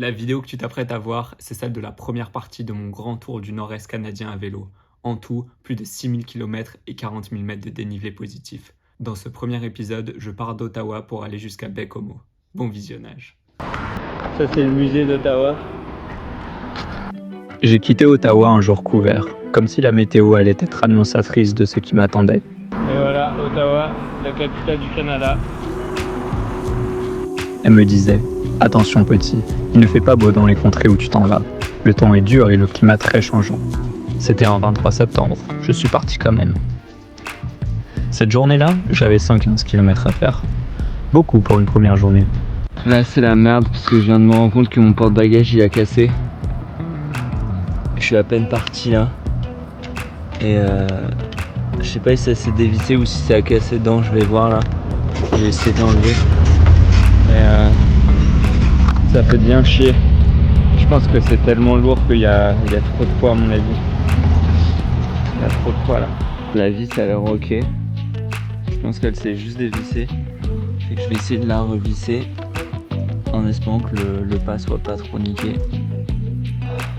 La vidéo que tu t'apprêtes à voir, c'est celle de la première partie de mon grand tour du nord-est canadien à vélo. En tout, plus de 6000 km et 40 000 mètres de dénivelé positif. Dans ce premier épisode, je pars d'Ottawa pour aller jusqu'à Baie-Comeau. Bon visionnage. Ça c'est le musée d'Ottawa. J'ai quitté Ottawa un jour couvert, comme si la météo allait être annonçatrice de ce qui m'attendait. Et voilà, Ottawa, la capitale du Canada. Elle me disait « Attention petit, il ne fait pas beau dans les contrées où tu t'en vas. Le temps est dur et le climat très changeant. » C'était un 23 septembre, je suis parti quand même. Cette journée-là, j'avais 115 km à faire. Beaucoup pour une première journée. Là c'est la merde parce que je viens de me rendre compte que mon porte-bagages il a cassé. Je suis à peine parti là. Et je sais pas si ça s'est dévissé ou si ça a cassé dedans, je vais voir là. Je vais essayer d'enlever. Mais ça fait bien chier. Je pense que c'est tellement lourd qu'il y a trop de poids à mon avis. Il y a trop de poids là. La vis a l'air ok. Je pense qu'elle s'est juste dévissée. Fait que je vais essayer de la revisser en espérant que le pas soit pas trop niqué.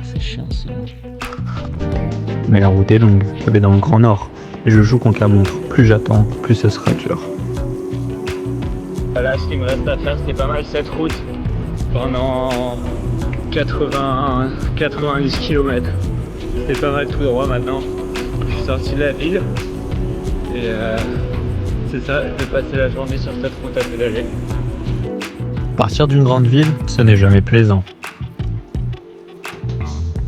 C'est chiant ça. Mais la route est longue, je vais dans le Grand Nord, et je joue contre la montre. Plus j'attends, plus ce sera dur. Là, ce qu'il me reste à faire, c'est pas mal cette route pendant 90 km. C'est pas mal tout droit maintenant. Je suis sorti de la ville et c'est ça, je vais passer la journée sur cette route à pédaler. Partir d'une grande ville, ce n'est jamais plaisant.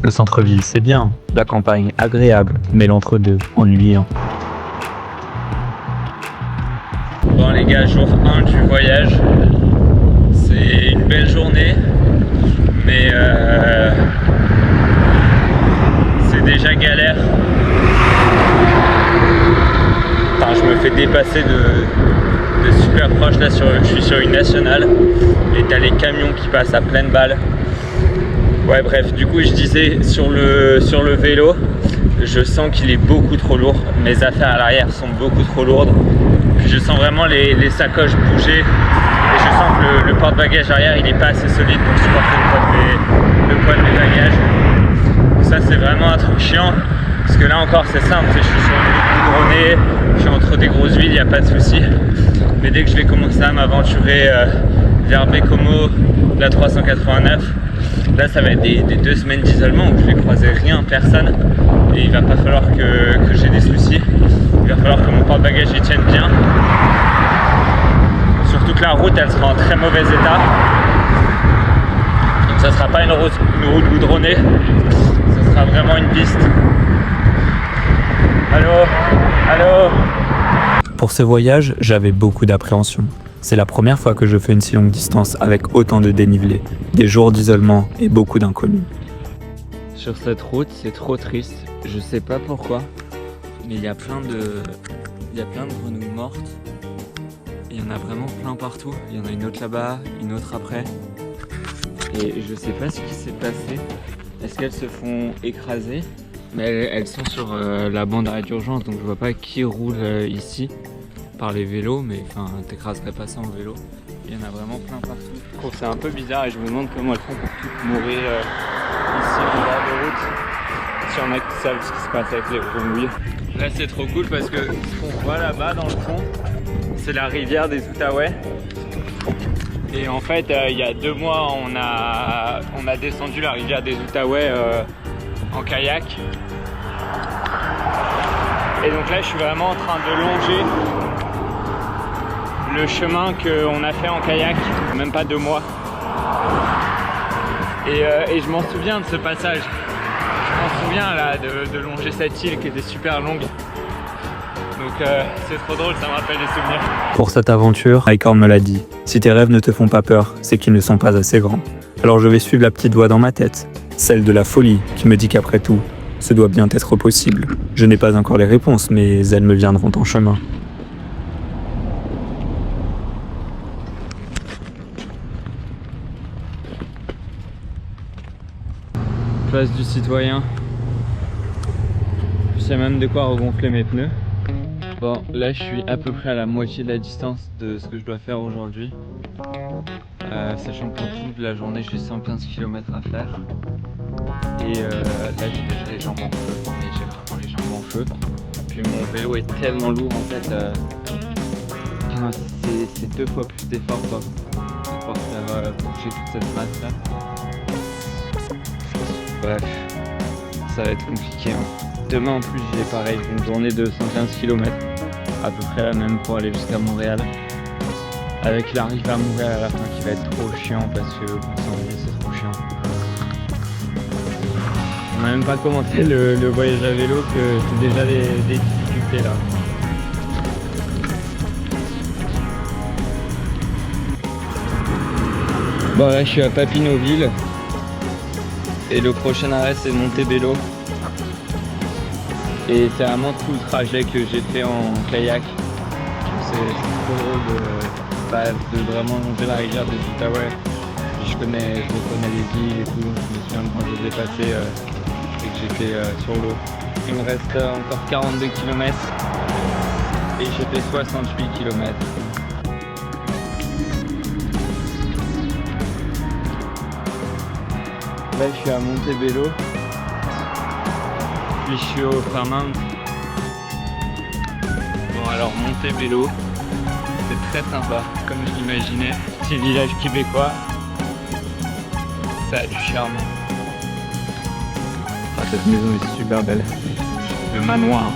Le centre-ville, c'est bien, la campagne agréable, mais l'entre-deux, ennuyant. Bon les gars, jour 1 du voyage. C'est une belle journée, mais c'est déjà galère. Enfin, je me fais dépasser de super proche là, je suis sur une nationale et t'as les camions qui passent à pleine balle. Ouais bref, du coup je disais sur le vélo, je sens qu'il est beaucoup trop lourd. Mes affaires à l'arrière sont beaucoup trop lourdes. Puis je sens vraiment les sacoches bouger et je sens que le porte-bagages arrière il est pas assez solide pour supporter le poids de mes bagages. Ça c'est vraiment un truc chiant parce que là encore c'est simple, je suis sur une route goudronnée, je suis entre des grosses villes, il n'y a pas de souci. Mais dès que je vais commencer à m'aventurer vers Baie-Comeau, la 389, là ça va être des 2 semaines d'isolement où je vais croiser rien, personne, et il va pas falloir que j'ai des soucis. Il va falloir que mon porte-bagages y tienne bien. Surtout que la route elle sera en très mauvais état. Donc ça sera pas une route goudronnée, ça sera vraiment une piste. Allô. Pour ce voyage, j'avais beaucoup d'appréhension. C'est la première fois que je fais une si longue distance avec autant de dénivelé, des jours d'isolement et beaucoup d'inconnus. Sur cette route, c'est trop triste. Je sais pas pourquoi, mais il y a plein de grenouilles mortes. Il y en a vraiment plein partout. Il y en a une autre là-bas, une autre après. Et je sais pas ce qui s'est passé. Est-ce qu'elles se font écraser? Mais elles sont sur la bande d'arrêt d'urgence, donc je vois pas qui roule ici par les vélos, mais enfin t'écraserais pas ça en vélo. Il y en a vraiment plein partout. Je trouve que c'est un peu bizarre et je me demande comment elles font pour toutes mourir ici en bord de route. S'il y en a qui savent ce qui se passe avec les grenouilles. Là c'est trop cool parce que ce qu'on voit là-bas dans le fond, c'est la rivière des Outaouais. Et en fait il y a 2 mois on a descendu la rivière des Outaouais en kayak. Et donc là je suis vraiment en train de longer le chemin qu'on a fait en kayak, même pas 2 mois. Et je m'en souviens de ce passage. Je m'en souviens là de longer cette île qui était super longue. Donc c'est trop drôle, ça me rappelle des souvenirs. Pour cette aventure, Highcorn me l'a dit, si tes rêves ne te font pas peur, c'est qu'ils ne sont pas assez grands. Alors je vais suivre la petite voix dans ma tête, celle de la folie qui me dit qu'après tout, ce doit bien être possible. Je n'ai pas encore les réponses, mais elles me viendront en chemin. Place du citoyen. Je sais même de quoi regonfler mes pneus. Bon, là je suis à peu près à la moitié de la distance de ce que je dois faire aujourd'hui. sachant qu'au bout de la journée j'ai 115 km à faire. Et là j'ai déjà les jambes en feu, mais j'ai vraiment les jambes en feu. Puis mon vélo est tellement lourd en fait, c'est 2 fois plus d'effort pour faire bouger toute cette masse là. Bref, ça va être compliqué. Demain en plus j'ai pareil, une journée de 115 km, à peu près la même pour aller jusqu'à Montréal. Avec l'arrivée à Montréal à la fin qui va être trop chiant parce que sans vie c'est trop chiant. On n'a même pas commencé le voyage à vélo que c'est déjà des difficultés là. Bon là je suis à Papineauville et le prochain arrêt c'est Montebello. Et c'est vraiment tout le trajet que j'ai fait en kayak. C'est trop drôle de vraiment longer la rivière des Outaouais. Je connais les îles et tout, je me souviens quand je les ai passées et que j'étais sur l'eau. Il me reste encore 42 km et j'ai fait 68 km. Là je suis à Montebello, puis je suis au Fairmount. Bon alors Montebello, c'est très sympa, comme je l'imaginais. Petit village québécois, ça a du charme. Ah, cette maison est super belle. Le manoir.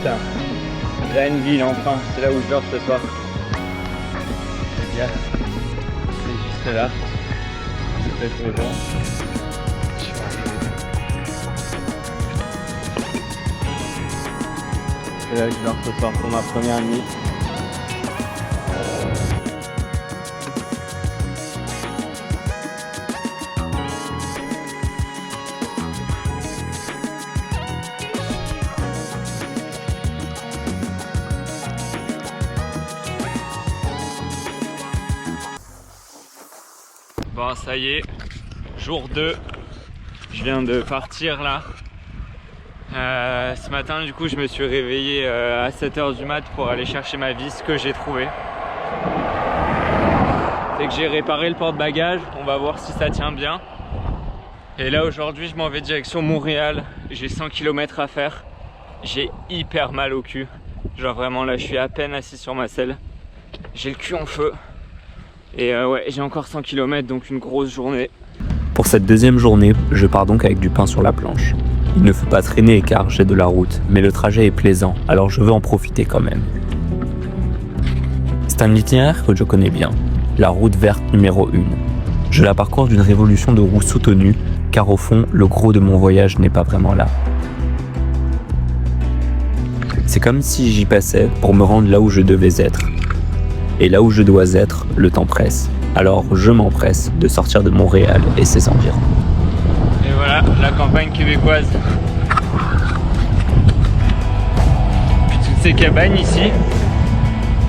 Putain, Grenville enfin, c'est là où je dors ce soir. Regarde, c'est juste là. Je vais être aux gens. Je suis arrivé. C'est là que je dors ce soir pour ma première nuit. Bon ça y est, jour 2, je viens de partir là. Ce matin du coup je me suis réveillé à 7h du mat pour aller chercher ma vis que j'ai trouvée. C'est que j'ai réparé le porte-bagages, on va voir si ça tient bien. Et là aujourd'hui je m'en vais direction Montréal, j'ai 100 km à faire. J'ai hyper mal au cul, genre vraiment là je suis à peine assis sur ma selle. J'ai le cul en feu. Et ouais, j'ai encore 100 km, donc une grosse journée. Pour cette deuxième journée, je pars donc avec du pain sur la planche. Il ne faut pas traîner car j'ai de la route, mais le trajet est plaisant, alors je veux en profiter quand même. C'est un itinéraire que je connais bien, la route verte numéro 1. Je la parcours d'une révolution de roues soutenues, car au fond, le gros de mon voyage n'est pas vraiment là. C'est comme si j'y passais pour me rendre là où je devais être. Et là où je dois être, le temps presse. Alors je m'empresse de sortir de Montréal et ses environs. Et voilà, la campagne québécoise. Puis toutes ces cabanes ici,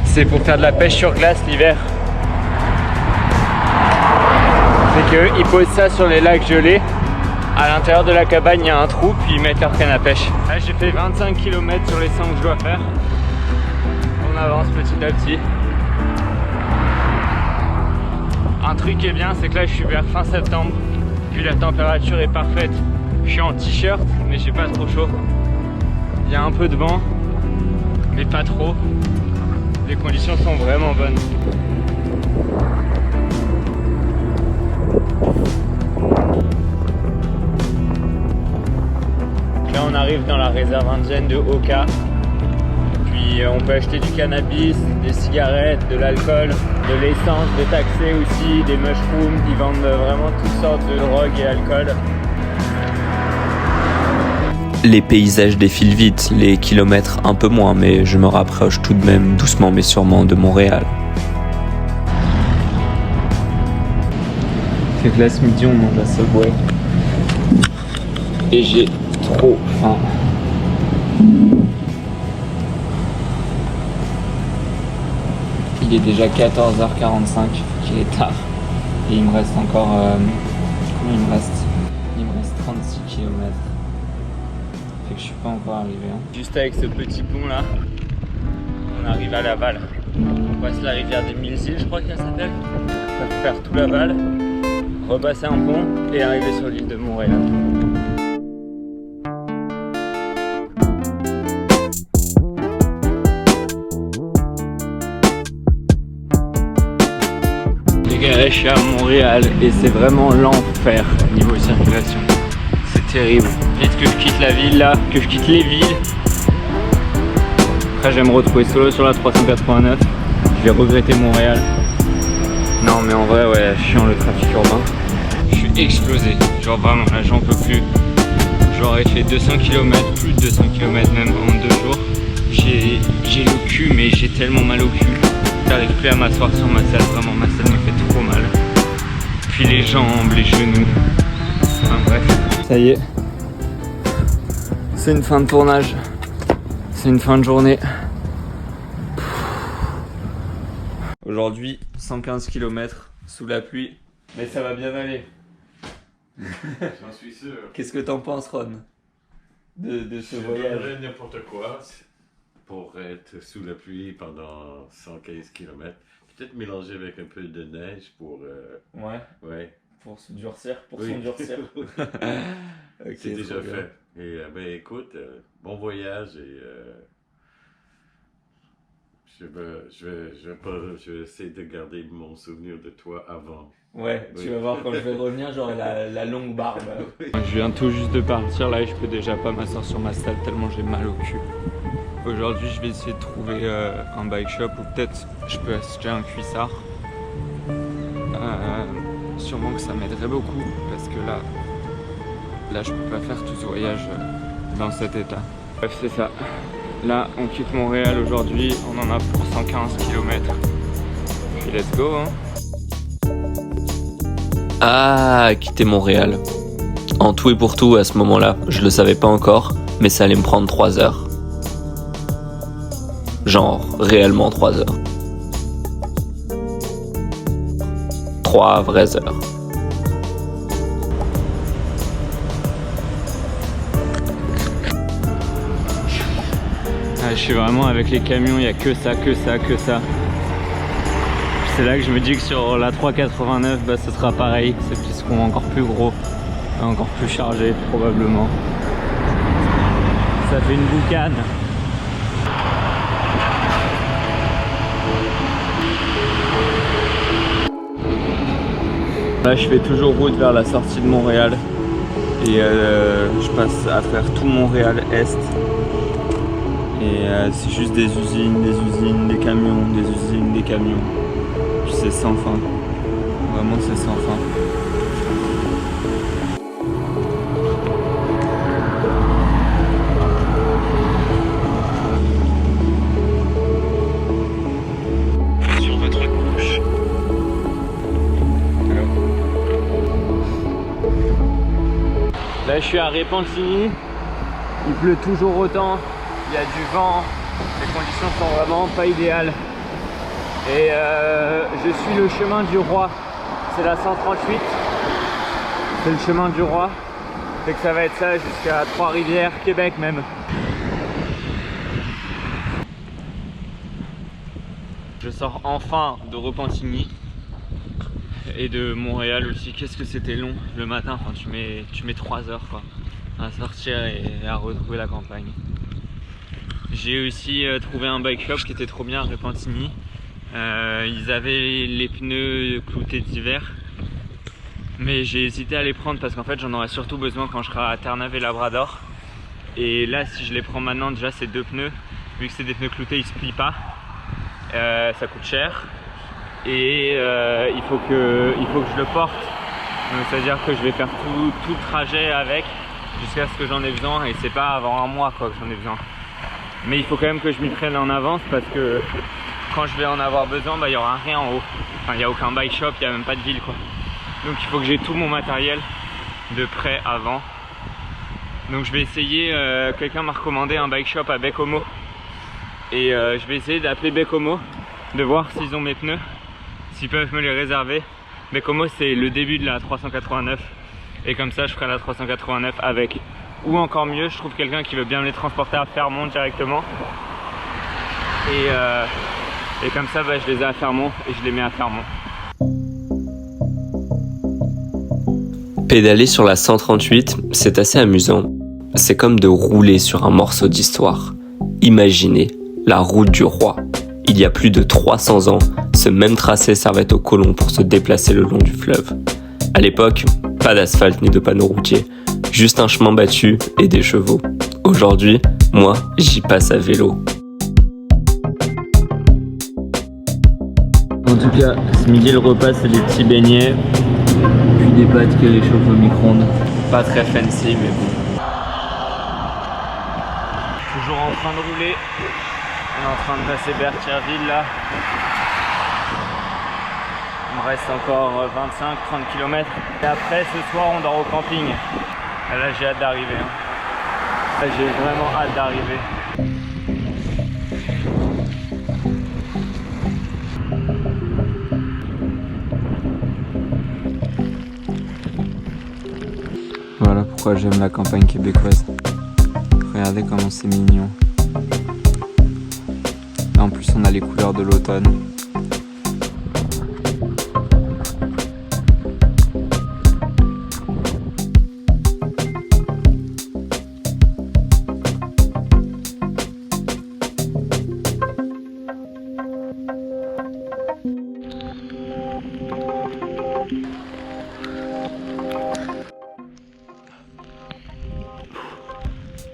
c'est pour faire de la pêche sur glace l'hiver. C'est qu'ils posent ça sur les lacs gelés. À l'intérieur de la cabane, il y a un trou, puis ils mettent leur canne à pêche. Là, j'ai fait 25 km sur les 100 que je dois faire. On avance petit à petit. Un truc qui est bien, c'est que là je suis vers fin septembre, puis la température est parfaite. Je suis en t-shirt, mais j'ai pas trop chaud. Il y a un peu de vent, mais pas trop. Les conditions sont vraiment bonnes. Là on arrive dans la réserve indienne de Oka. Puis on peut acheter du cannabis, des cigarettes, de l'alcool, de l'essence détaxée aussi, des mushrooms. Ils vendent vraiment toutes sortes de drogues et alcool. Les paysages défilent vite, les kilomètres un peu moins, mais je me rapproche tout de même doucement mais sûrement de Montréal. C'est que là ce midi on mange à Subway. Et j'ai trop faim. Il est déjà 14h45, il est tard. Et il me reste encore... combien il me reste? Il me reste 36 km. Fait que je suis pas encore arrivé. Hein. Juste avec ce petit pont là, on arrive à Laval. On passe la rivière des Mille Îles, je crois qu'elle s'appelle. On va faire tout Laval, repasser un pont et arriver sur l'île de Montréal. Je suis à Montréal et c'est vraiment l'enfer niveau circulation. C'est terrible. Vite que je quitte la ville là, que je quitte les villes. Après je vais me retrouver solo sur la 389. Je vais regretter Montréal. Non mais en vrai ouais, chiant le trafic urbain. Je suis explosé. Genre vraiment là j'en peux plus. J'aurais fait 200 km, plus de 200 km même en 2 jours. J'ai le cul mais j'ai tellement mal au cul. J'arrive plus à m'asseoir sur ma selle, vraiment ma selle me fait trop mal. Puis les jambes, les genoux. Enfin bref. Ça y est. C'est une fin de tournage. C'est une fin de journée. Aujourd'hui, 115 km sous la pluie. Mais ça va bien aller. J'en suis sûr. Qu'est-ce que t'en penses, Ron, de ce voyage? Je n'importe quoi pour être sous la pluie pendant 115 km. Peut-être mélanger avec un peu de neige pour... Ouais, pour se durcir, pour oui. s'endurcir. Okay, c'est déjà fait. Et ben écoute, bon voyage et je vais essayer de garder mon souvenir de toi avant. Ouais, oui. Tu vas voir quand je vais revenir, j'aurai la longue barbe. Oui. Je viens tout juste de partir là et je peux déjà pas m'asseoir sur ma selle tellement j'ai mal au cul. Aujourd'hui, je vais essayer de trouver un bike shop ou peut-être je peux acheter un cuissard. Sûrement que ça m'aiderait beaucoup parce que là je peux pas faire tout ce voyage dans cet état. Bref, c'est ça. Là, on quitte Montréal aujourd'hui, on en a pour 115 km. Puis let's go, hein. Ah, quitter Montréal. En tout et pour tout, à ce moment-là, je le savais pas encore, mais ça allait me prendre 3 heures. Genre, réellement 3 heures. 3 vraies heures. Ah, je suis vraiment avec les camions, il n'y a que ça. C'est là que je me dis que sur la 389, bah, ce sera pareil. C'est puisqu'on est encore plus gros, encore plus chargé probablement. Ça fait une boucane. Là je fais toujours route vers la sortie de Montréal et je passe à faire tout Montréal Est et c'est juste des usines, des camions, des camions. C'est sans fin, vraiment c'est sans fin. Sur votre gauche. Là je suis à Repentigny, il pleut toujours autant, il y a du vent, les conditions sont vraiment pas idéales. Et je suis le chemin du roi, c'est la 138, c'est le chemin du roi, fait que ça va être ça jusqu'à Trois-Rivières, Québec même. Je sors enfin de Repentigny. Et de Montréal aussi. Qu'est-ce que c'était long le matin, enfin tu mets 3 heures quoi à sortir et à retrouver la campagne. J'ai aussi trouvé un bike shop qui était trop bien à Repentigny. Ils avaient les pneus cloutés d'hiver mais j'ai hésité à les prendre parce qu'en fait j'en aurais surtout besoin quand je serai à Terre-Neuve et Labrador. Et là si je les prends maintenant, déjà c'est 2 pneus, vu que c'est des pneus cloutés ils se plient pas, ça coûte cher. Et il faut que je le porte, donc c'est à dire que je vais faire tout le trajet avec jusqu'à ce que j'en ai besoin et c'est pas avant un mois quoi que j'en ai besoin. Mais il faut quand même que je m'y prenne en avance parce que quand je vais en avoir besoin, bah, il n'y aura rien en haut, enfin il n'y a aucun bike shop, il n'y a même pas de ville quoi. Donc il faut que j'ai tout mon matériel de prêt avant. Donc je vais essayer, quelqu'un m'a recommandé un bike shop à Baie-Comeau et je vais essayer d'appeler Baie-Comeau de voir s'ils ont mes pneus, s'ils peuvent me les réserver. Mais comme moi c'est le début de la 389 et comme ça je ferai la 389 avec, ou encore mieux je trouve quelqu'un qui veut bien me les transporter à Fermont directement et comme ça je les ai à Fermont et je les mets à Fermont. Pédaler sur la 138, c'est assez amusant. C'est comme de rouler sur un morceau d'histoire. Imaginez la route du roi. Il y a plus de 300 ans, ce même tracé servait aux colons pour se déplacer le long du fleuve. À l'époque, pas d'asphalte ni de panneaux routiers, juste un chemin battu et des chevaux. Aujourd'hui, moi, j'y passe à vélo. En tout cas, ce midi le repas c'est des petits beignets, puis des pâtes qui réchauffent au micro-ondes. Pas très fancy mais bon. Toujours en train de rouler. On est en train de passer Berthierville là. Il me reste encore 25-30 km. Et après ce soir on dort au camping. Et là j'ai hâte d'arriver. Là j'ai vraiment hâte d'arriver. Voilà pourquoi j'aime la campagne québécoise. Regardez comment c'est mignon. Et en plus on a les couleurs de l'automne.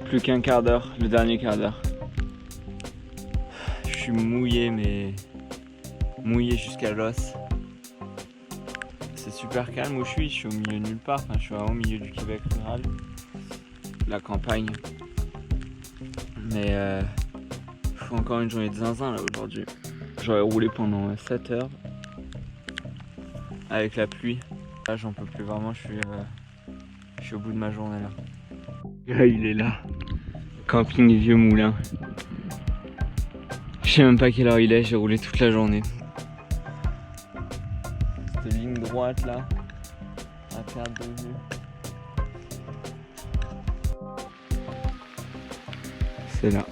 Plus qu'un quart d'heure, le dernier quart d'heure. Je suis mouillé, mais mouillé jusqu'à l'os. C'est super calme où je suis au milieu de nulle part. Enfin, je suis vraiment au milieu du Québec rural, la campagne. Mais faut encore une journée de zinzin là aujourd'hui. J'aurais roulé pendant 7 heures avec la pluie. Là, j'en peux plus vraiment. Je suis au bout de ma journée là. Là, il est là. Camping Vieux Moulin. Je sais même pas quelle heure il est, j'ai roulé toute la journée. Cette ligne droite là, à perte de vue. C'est là.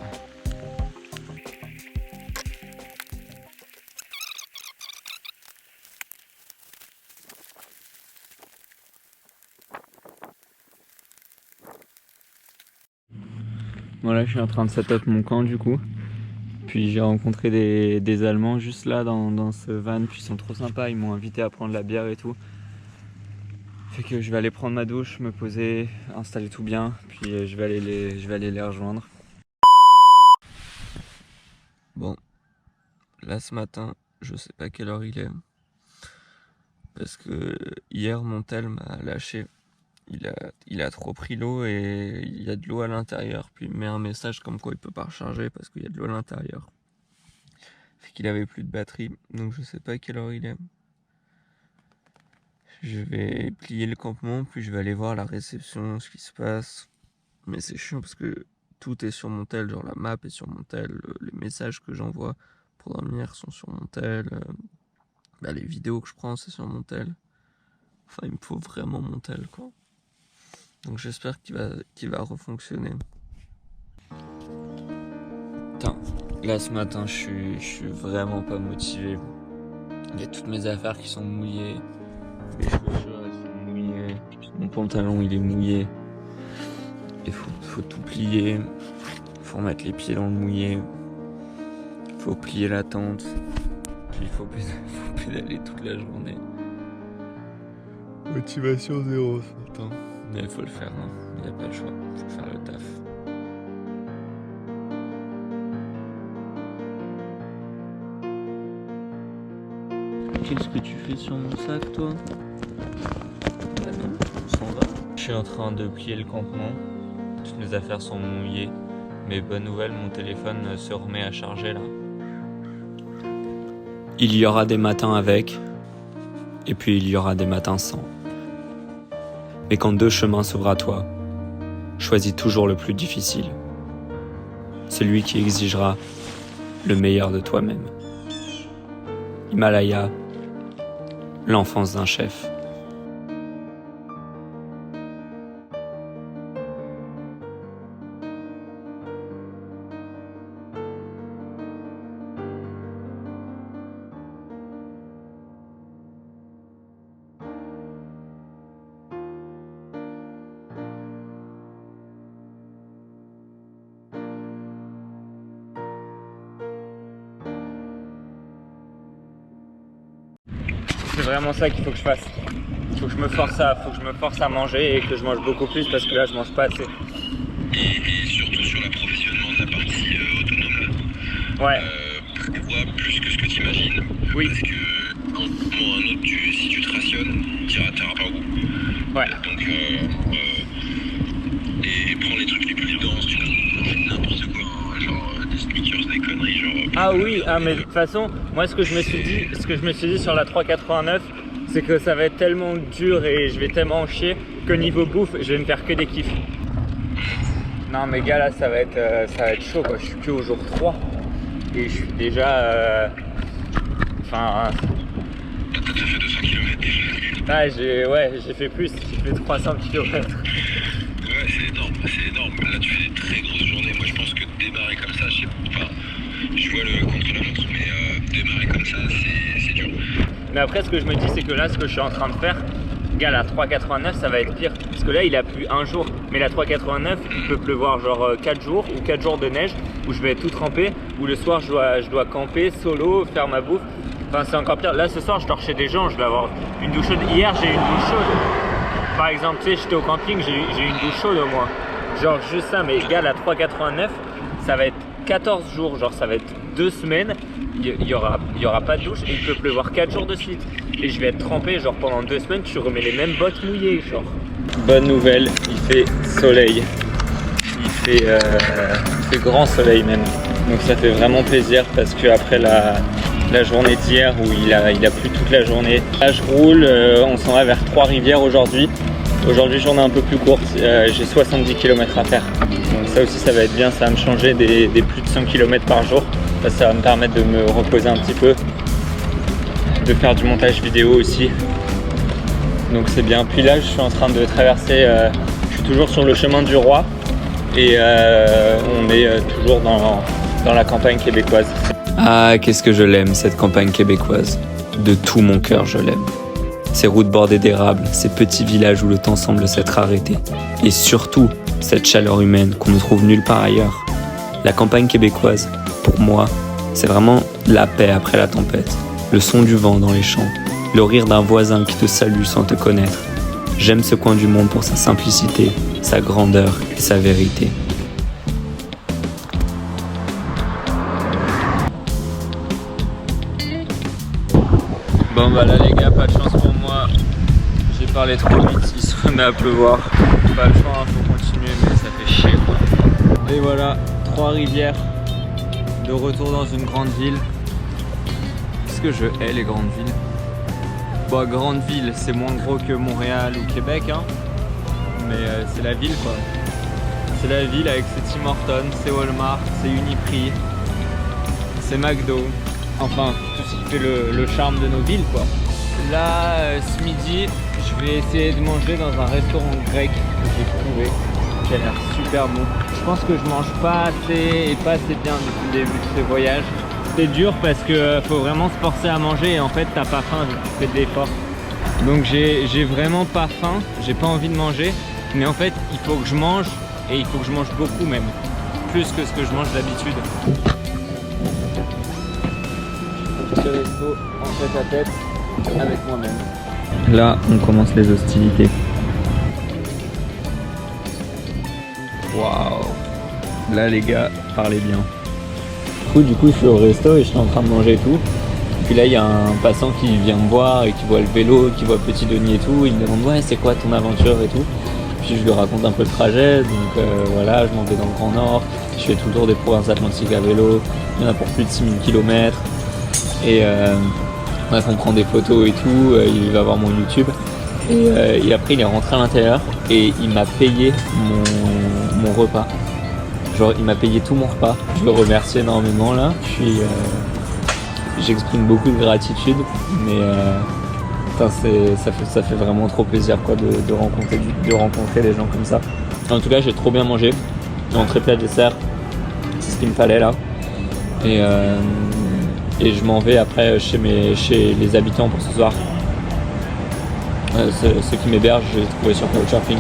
Voilà, je suis en train de set up mon camp du coup. Puis j'ai rencontré des Allemands juste là dans ce van, puis ils sont trop sympas, ils m'ont invité à prendre la bière et tout. Fait que je vais aller prendre ma douche, me poser, installer tout bien, puis je vais aller les rejoindre. Bon, là ce matin, je sais pas quelle heure il est. Parce que hier mon tel m'a lâché. Il a trop pris l'eau et il y a de l'eau à l'intérieur. Puis il met un message comme quoi il peut pas recharger parce qu'il y a de l'eau à l'intérieur. Fait qu'il avait plus de batterie, donc je sais pas à quelle heure il est. Je vais plier le campement, puis je vais aller voir la réception, ce qui se passe. Mais c'est chiant parce que tout est sur mon tel, genre la map est sur mon tel, les messages que j'envoie pour dormir sont sur mon tel, les vidéos que je prends c'est sur mon tel. Enfin il me faut vraiment mon tel quoi. Donc j'espère qu'il va refonctionner. Putain, là ce matin je suis vraiment pas motivé. Il y a toutes mes affaires qui sont mouillées. Mes chaussures elles sont mouillées. Mon pantalon il est mouillé. Il faut tout plier. Faut mettre les pieds dans le mouillé. Faut plier la tente. Puis il faut pédaler toute la journée. Motivation zéro ce matin. Mais il faut le faire, hein. Il n'y a pas le choix, il faut faire le taf. Qu'est-ce que tu fais sur mon sac toi? Bah non, on s'en va. Je suis en train de plier le campement, toutes mes affaires sont mouillées. Mais bonne nouvelle, mon téléphone se remet à charger là. Il y aura des matins avec, et puis il y aura des matins sans. Mais quand deux chemins s'ouvrent à toi, choisis toujours le plus difficile. Celui qui exigera le meilleur de toi-même. Himalaya, l'enfance d'un chef. C'est vraiment ça qu'il faut que je fasse. Il faut que je me force à manger et que je mange beaucoup plus parce que là je mange pas assez. Et surtout sur l'approvisionnement de la partie autonome là. Ouais. Prévois plus que ce que tu imagines. Oui. Parce que à un moment ou un autre, si tu te rationnes, tu n'iras pas au bout. Ouais. Donc et prends les trucs les plus denses, tu manges n'importe quoi, hein, genre des sneakers, des conneries, genre. Ah oui, mais de toute façon, moi ce que je me suis dit sur la 389, c'est que ça va être tellement dur et je vais tellement en chier que niveau bouffe, je vais me faire que des kiffs. Non mais gars, là ça va être chaud quoi, je suis que au jour 3 et je suis déjà T'as déjà fait 200 km déjà. J'ai fait plus, j'ai fait 300 km. Ouais, c'est énorme. Là, tu fais des très grosses journées. Moi, je pense que démarrer comme ça, je vois le contre-la-montre, mais démarrer comme ça, c'est dur. Mais après, ce que je me dis, c'est que là, ce que je suis en train de faire, gars, la 389, ça va être pire. Parce que là, il a plu un jour. Mais la 389, il peut pleuvoir genre 4 jours ou 4 jours de neige où je vais être tout trempé. Où le soir, je dois camper solo, faire ma bouffe. Enfin, c'est encore pire. Là, ce soir, je dors chez des gens. Je vais avoir une douche chaude. Hier, j'ai eu une douche chaude. Par exemple, tu sais, j'étais au camping, j'ai eu une douche chaude au moins. Genre, juste ça. Mais gars, la 389, ça va être 14 jours. Genre, ça va être 2 semaines. Il y aura pas de douche et il peut pleuvoir 4 jours de suite. Et je vais être trempé, genre pendant 2 semaines, tu remets les mêmes bottes mouillées, genre. Bonne nouvelle, il fait soleil. Il fait grand soleil même. Donc ça fait vraiment plaisir parce que après la journée d'hier où il a plu toute la journée. Là je roule, on s'en va vers Trois-Rivières aujourd'hui. Aujourd'hui journée un peu plus courte, j'ai 70 km à faire. Donc ça aussi ça va être bien, ça va me changer des plus de 100 km par jour. Ça va me permettre de me reposer un petit peu, de faire du montage vidéo aussi. Donc c'est bien. Puis là je suis en train de traverser, je suis toujours sur le chemin du Roi et on est toujours dans la campagne québécoise. Ah, qu'est-ce que je l'aime, cette campagne québécoise. De tout mon cœur, je l'aime. Ces routes bordées d'érables, ces petits villages où le temps semble s'être arrêté. Et surtout, cette chaleur humaine qu'on ne trouve nulle part ailleurs. La campagne québécoise, pour moi, c'est vraiment la paix après la tempête. Le son du vent dans les champs, le rire d'un voisin qui te salue sans te connaître. J'aime ce coin du monde pour sa simplicité, sa grandeur et sa vérité. Bon bah là les gars, pas de chance pour moi, j'ai parlé trop vite, il se remet à pleuvoir. Pas le choix, faut continuer mais ça fait chier quoi. Et voilà, Trois-Rivières, de retour dans une grande ville. Qu'est-ce que je hais les grandes villes. Bon, grande ville, c'est moins gros que Montréal ou Québec hein, mais c'est la ville quoi. C'est la ville avec ses Tim Hortons, ses Walmart, ses Uniprix, ses McDo. Enfin, tout ce qui fait le charme de nos villes quoi. Là, ce midi, je vais essayer de manger dans un restaurant grec que j'ai trouvé, qui a l'air super bon. Je pense que je mange pas assez et pas assez bien depuis le début de ce voyage. C'est dur parce que faut vraiment se forcer à manger et en fait t'as pas faim vu que tu fais de l'effort. Donc j'ai vraiment pas faim, j'ai pas envie de manger, mais en fait il faut que je mange et il faut que je mange beaucoup même, plus que ce que je mange d'habitude. Ce resto en tête à tête avec moi-même. Là, on commence les hostilités. Waouh! Là, les gars, parlez bien. Du coup, je suis au resto et je suis en train de manger et tout. Puis là, il y a un passant qui vient me voir et qui voit le vélo, qui voit Petit Denis et tout. Il me demande ouais, c'est quoi ton aventure et tout. Puis je lui raconte un peu le trajet. Donc voilà, je m'en vais dans le Grand Nord. Je fais tout le tour des provinces atlantiques à vélo. Il y en a pour plus de 6000 km. Et bref, on prend des photos et tout, il va voir mon YouTube. Et après, il est rentré à l'intérieur et il m'a payé mon repas. Genre, il m'a payé tout mon repas. Je le remercie énormément là. j'exprime beaucoup de gratitude, mais ça fait vraiment trop plaisir quoi, de rencontrer les gens comme ça. En tout cas, j'ai trop bien mangé. Entrée, plat, dessert, c'est ce qu'il me fallait là. Et je m'en vais après chez les habitants pour ce soir. Ceux qui m'hébergent, je les ai trouvés sur Couchsurfing.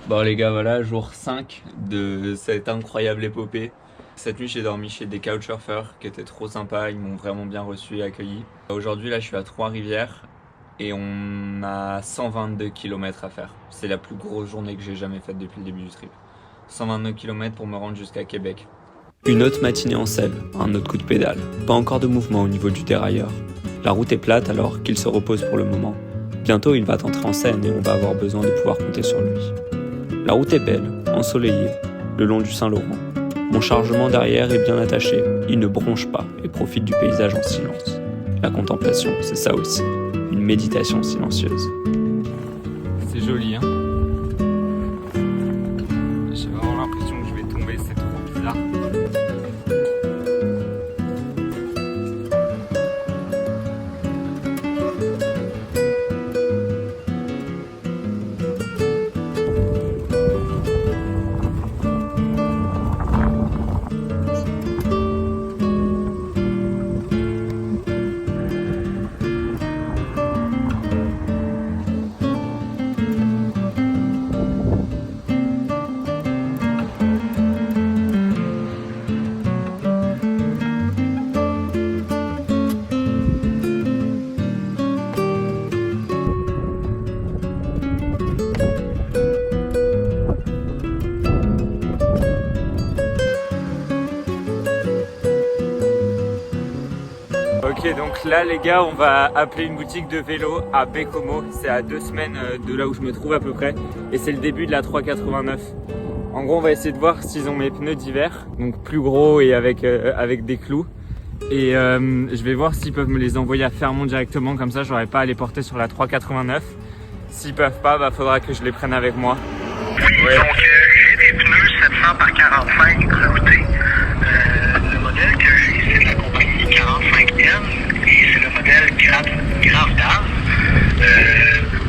Bon les gars, voilà, jour 5 de cette incroyable épopée. Cette nuit j'ai dormi chez des couchsurfers qui étaient trop sympas, ils m'ont vraiment bien reçu et accueilli. Aujourd'hui là je suis à Trois-Rivières et on a 122 km à faire. C'est la plus grosse journée que j'ai jamais faite depuis le début du trip. 122 km pour me rendre jusqu'à Québec. Une autre matinée en selle, un autre coup de pédale. Pas encore de mouvement au niveau du dérailleur. La route est plate alors qu'il se repose pour le moment. Bientôt il va entrer en scène et on va avoir besoin de pouvoir compter sur lui. La route est belle, ensoleillée, le long du Saint-Laurent. Mon chargement derrière est bien attaché, il ne bronche pas et profite du paysage en silence. La contemplation, c'est ça aussi, une méditation silencieuse. C'est joli, hein. J'ai vraiment l'impression que je vais tomber, c'est trop bizarre. Ok, donc là les gars, on va appeler une boutique de vélo à Baie-Comeau. C'est à 2 semaines de là où je me trouve à peu près. Et c'est le début de la 389. En gros, on va essayer de voir s'ils ont mes pneus d'hiver, donc plus gros et avec des clous. Et je vais voir s'ils peuvent me les envoyer à Fermont directement, comme ça j'aurai pas à les porter sur la 389. S'ils peuvent pas, bah faudra que je les prenne avec moi. Ouais. Donc j'ai des pneus 700 par 45 cloutés. Le modèle que j'ai, c'est de la compagnie 45N et c'est le modèle Grave.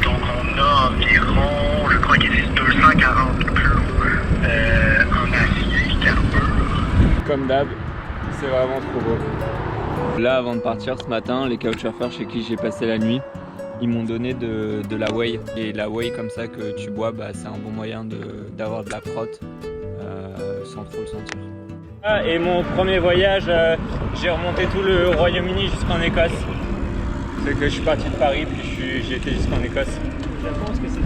Donc on a environ, je crois qu'ils disent 240 clous en acier carbure. Comme d'hab, c'est vraiment trop beau. Là, avant de partir ce matin, les couchsurfers chez qui j'ai passé la nuit, ils m'ont donné de la whey. Et la whey comme ça que tu bois, bah, c'est un bon moyen d'avoir de la prote sans trop le sentir. Et mon premier voyage, j'ai remonté tout le Royaume-Uni jusqu'en Écosse. C'est que je suis parti de Paris puis j'ai été jusqu'en Écosse. Est-ce que c'est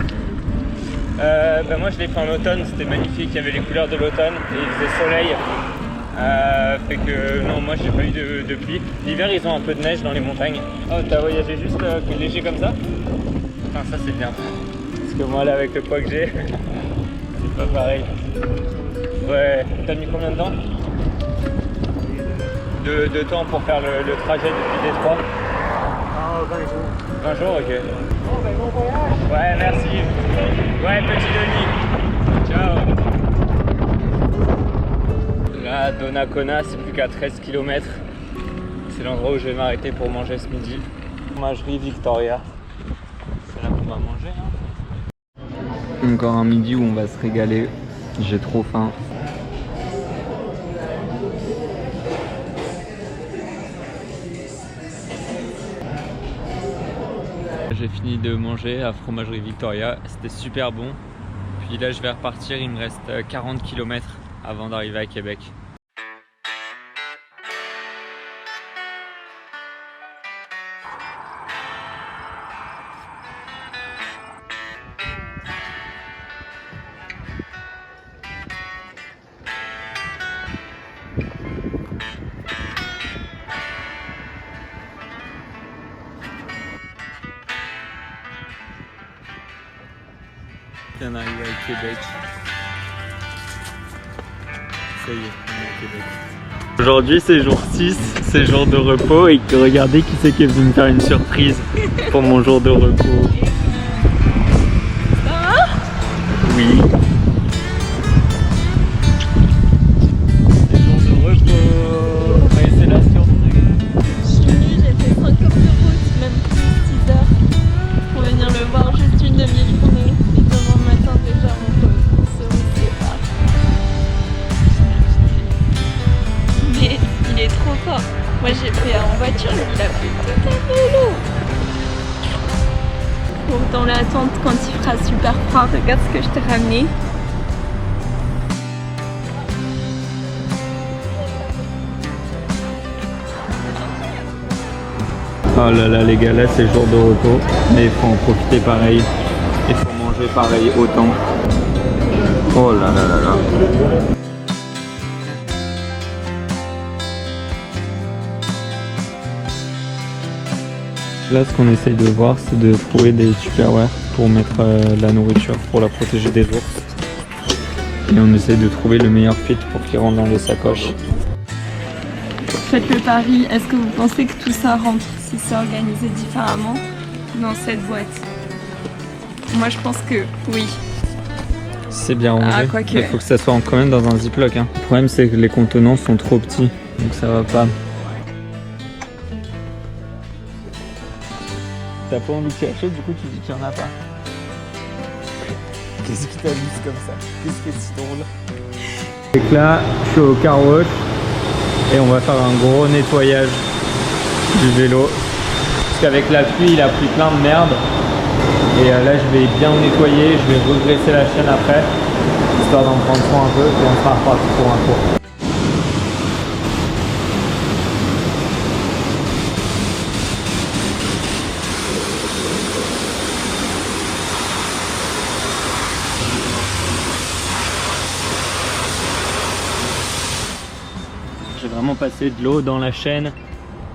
Moi je l'ai fait en automne, c'était magnifique, il y avait les couleurs de l'automne et il faisait soleil. Fait que non, moi j'ai pas eu de pluie. L'hiver ils ont un peu de neige dans les montagnes. Oh, t'as voyagé juste léger comme ça? Enfin ça c'est bien. Parce que moi là avec le poids que j'ai, c'est pas pareil. Ouais, t'as mis combien de temps? De temps pour faire le trajet depuis Détroit? 20 jours. 20 jours, ok. Bon, ben bon voyage. Ouais, merci. Ouais, petit Denis. Ciao. Là, Donnacona, c'est plus qu'à 13 km. C'est l'endroit où je vais m'arrêter pour manger ce midi. Fromagerie Victoria. C'est là qu'on va manger. Hein. Encore un midi où on va se régaler. J'ai trop faim. J'ai fini de manger à Fromagerie Victoria. C'était super bon. Puis là, je vais repartir. Il me reste 40 km avant d'arriver à Québec. On arrive à Québec. Ça y est, on est à Québec. Aujourd'hui c'est jour 6, c'est jour de repos et regardez qui c'est qui est venu me faire une surprise pour mon jour de repos. Oui. trop fort. Moi j'ai fait en voiture, lui il a fait tout à vélo. Pour dans l'attente quand il fera super froid, regarde ce que je t'ai ramené. Oh là là les gars, là c'est jour de repos, mais il faut en profiter pareil. Il faut manger pareil autant. Oh là là là là. Là, ce qu'on essaye de voir, c'est de trouver des tupperwares pour mettre la nourriture, pour la protéger des ours. Et on essaye de trouver le meilleur fit pour qu'il rentre dans les sacoches. Faites le pari, est-ce que vous pensez que tout ça rentre si c'est organisé différemment dans cette boîte? Moi je pense que oui. C'est bien rangé. Ah, quoique. Il faut que ça soit quand même dans un ziploc. Hein. Le problème, c'est que les contenants sont trop petits, donc ça va pas. T'as pas envie de chercher, du coup tu dis qu'il n'y en a pas. Qu'est-ce qui t'amuse comme ça? Qu'est-ce qui est si drôle? Donc là, je suis au car wash et on va faire un gros nettoyage du vélo. Parce qu'avec la pluie, il a pris plein de merde. Et là, je vais bien nettoyer, je vais redresser la chaîne après, histoire d'en prendre soin un peu, et on sera reparti pour un tour. J'ai vraiment passé de l'eau dans la chaîne,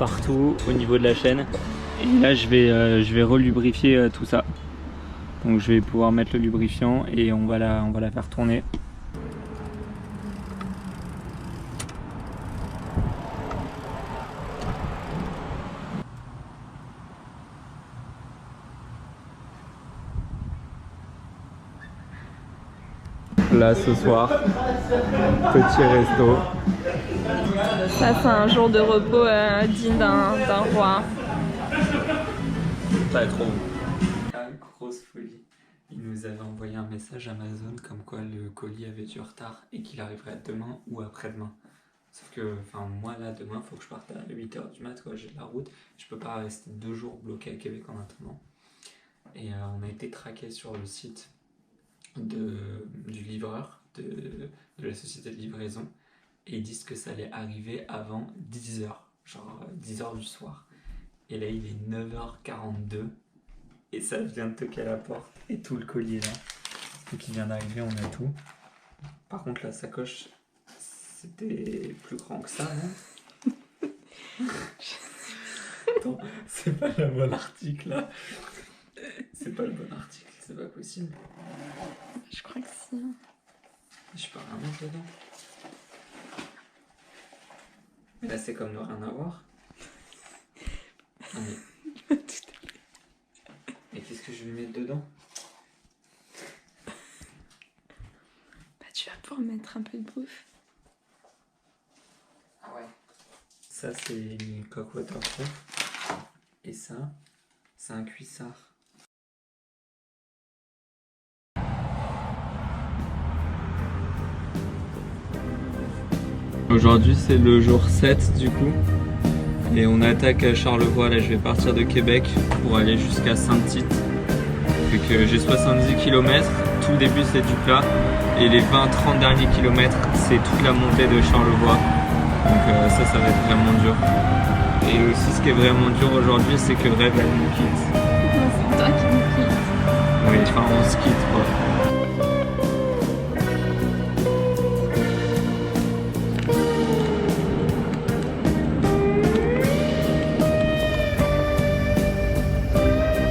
partout au niveau de la chaîne. Et là je vais relubrifier tout ça. Donc je vais pouvoir mettre le lubrifiant et on va la faire tourner. Là ce soir, petit resto. Ça c'est un jour de repos digne d'un roi. Pas trop. Ah, grosse folie. Il nous avait envoyé un message Amazon comme quoi le colis avait du retard et qu'il arriverait demain ou après-demain. Sauf que, enfin, moi là, demain, il faut que je parte à 8h du mat, quoi, j'ai de la route. Je peux pas rester 2 jours bloqué à Québec en attendant. Et on a été traqué sur le site du livreur, de la société de livraison. Et ils disent que ça allait arriver avant 10h, genre 10h du soir. Et là, il est 9h42 et ça vient de toquer à la porte et tout le colis est là. Donc il vient d'arriver, on a tout. Par contre, la sacoche, c'était plus grand que ça, non? Attends, c'est pas le bon article là. C'est pas le bon article, c'est pas possible. Je crois que si. Je peux rien mettre dedans. Mais là, c'est comme ne rien avoir. Ah, mais... Et qu'est-ce que je vais mettre dedans? Bah, tu vas pouvoir mettre un peu de bouffe. Ah ouais. Ça, c'est une coque waterproof. Et ça, c'est un cuissard. Aujourd'hui, c'est le jour 7 du coup. Et on attaque à Charlevoix. Là, je vais partir de Québec pour aller jusqu'à Saint-Tite. Vu que j'ai 70 km, tout le début c'est du plat. Et les 20-30 derniers kilomètres, c'est toute la montée de Charlevoix. Donc ça va être vraiment dur. Et aussi, ce qui est vraiment dur aujourd'hui, c'est que Rêve, elle nous quitte. Non, c'est toi qui me quitte. Oui, enfin, on se quitte quoi.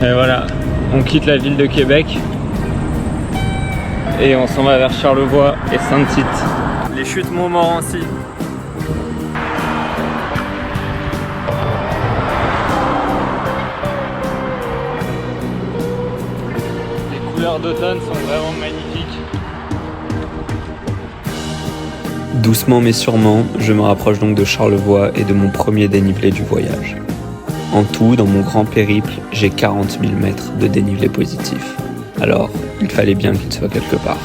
Et voilà, on quitte la ville de Québec et on s'en va vers Charlevoix et Saint-Tite. Les chutes Montmorency. Les couleurs d'automne sont vraiment magnifiques. Doucement mais sûrement, je me rapproche donc de Charlevoix et de mon premier dénivelé du voyage. En tout, dans mon grand périple, j'ai 40 000 mètres de dénivelé positif. Alors, il fallait bien qu'il soit quelque part.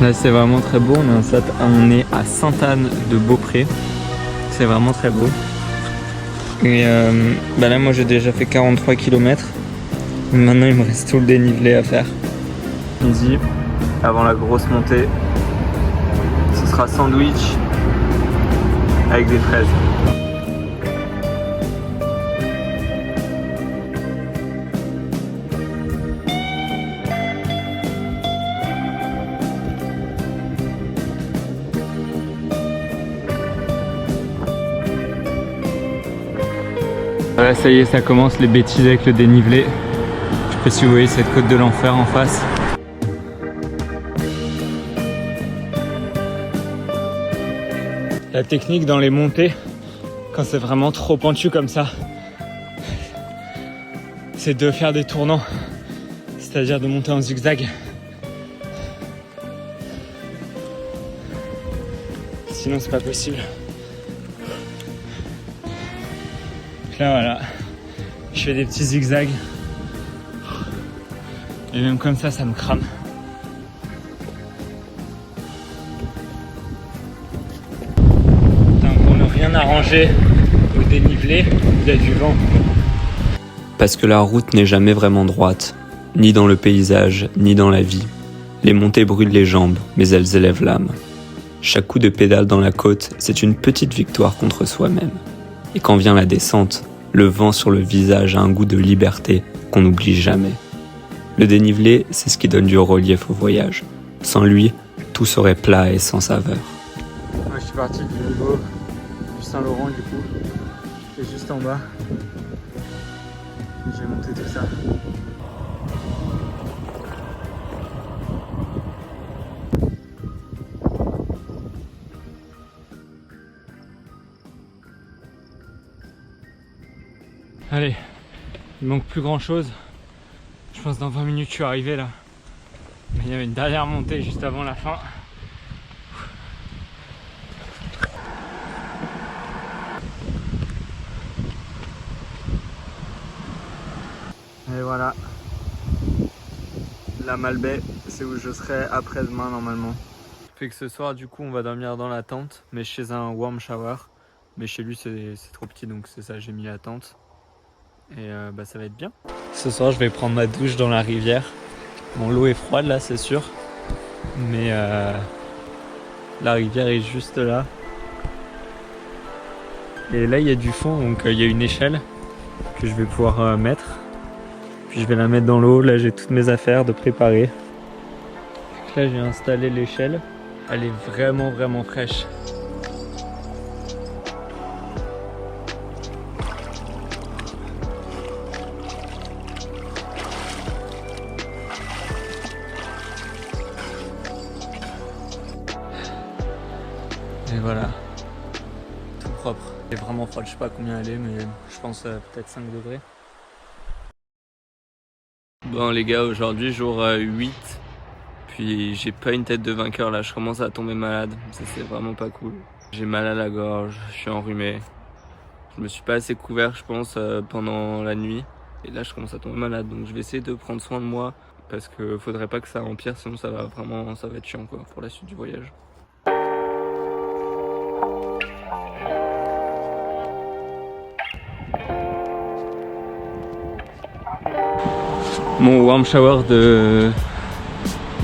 Là, c'est vraiment très beau. On est à Sainte-Anne de Beaupré. c'est vraiment très beau. Et là moi j'ai déjà fait 43 km. Maintenant il me reste tout le dénivelé à faire. Midi, avant la grosse montée, ce sera sandwich avec des fraises. Voilà, ça y est, ça commence les bêtises avec le dénivelé. Je sais pas si vous voyez cette côte de l'enfer en face. La technique dans les montées, quand c'est vraiment trop pentu comme ça, c'est de faire des tournants, c'est-à-dire de monter en zigzag. Sinon c'est pas possible. Donc là voilà, je fais des petits zigzags. Et même comme ça me crame. Pour ne rien arranger au dénivelé, il y a du vent. Parce que la route n'est jamais vraiment droite, ni dans le paysage, ni dans la vie. Les montées brûlent les jambes, mais elles élèvent l'âme. Chaque coup de pédale dans la côte, c'est une petite victoire contre soi-même. Et quand vient la descente, le vent sur le visage a un goût de liberté qu'on n'oublie jamais. Le dénivelé, c'est ce qui donne du relief au voyage. Sans lui, tout serait plat et sans saveur. Moi, je suis parti du niveau du Saint-Laurent du coup, et juste en bas, j'ai monté tout ça. Allez, il manque plus grand chose. Je pense que dans 20 minutes je suis arrivé là. Mais il y avait une dernière montée juste avant la fin. Et voilà. La Malbaie, c'est où je serai après-demain normalement. Fait que ce soir du coup on va dormir dans la tente, mais chez un warm shower. Mais chez lui c'est trop petit donc c'est ça, j'ai mis la tente. Et ça va être bien. Ce soir je vais prendre ma douche dans la rivière. Bon, l'eau est froide là c'est sûr. Mais la rivière est juste là. Et là il y a du fond donc il y a une échelle que je vais pouvoir mettre. Puis je vais la mettre dans l'eau. Là j'ai toutes mes affaires de préparer. Donc là j'ai installé l'échelle. Elle est vraiment fraîche. Et voilà, tout propre. Elle est vraiment froide, je sais pas combien elle est, mais je pense peut-être 5 degrés. Bon les gars, aujourd'hui jour 8, puis j'ai pas une tête de vainqueur là, je commence à tomber malade, ça c'est vraiment pas cool. J'ai mal à la gorge, je suis enrhumé, je me suis pas assez couvert je pense pendant la nuit, et là je commence à tomber malade, donc je vais essayer de prendre soin de moi, parce que faudrait pas que ça empire, sinon ça va être chiant quoi pour la suite du voyage. Mon warm shower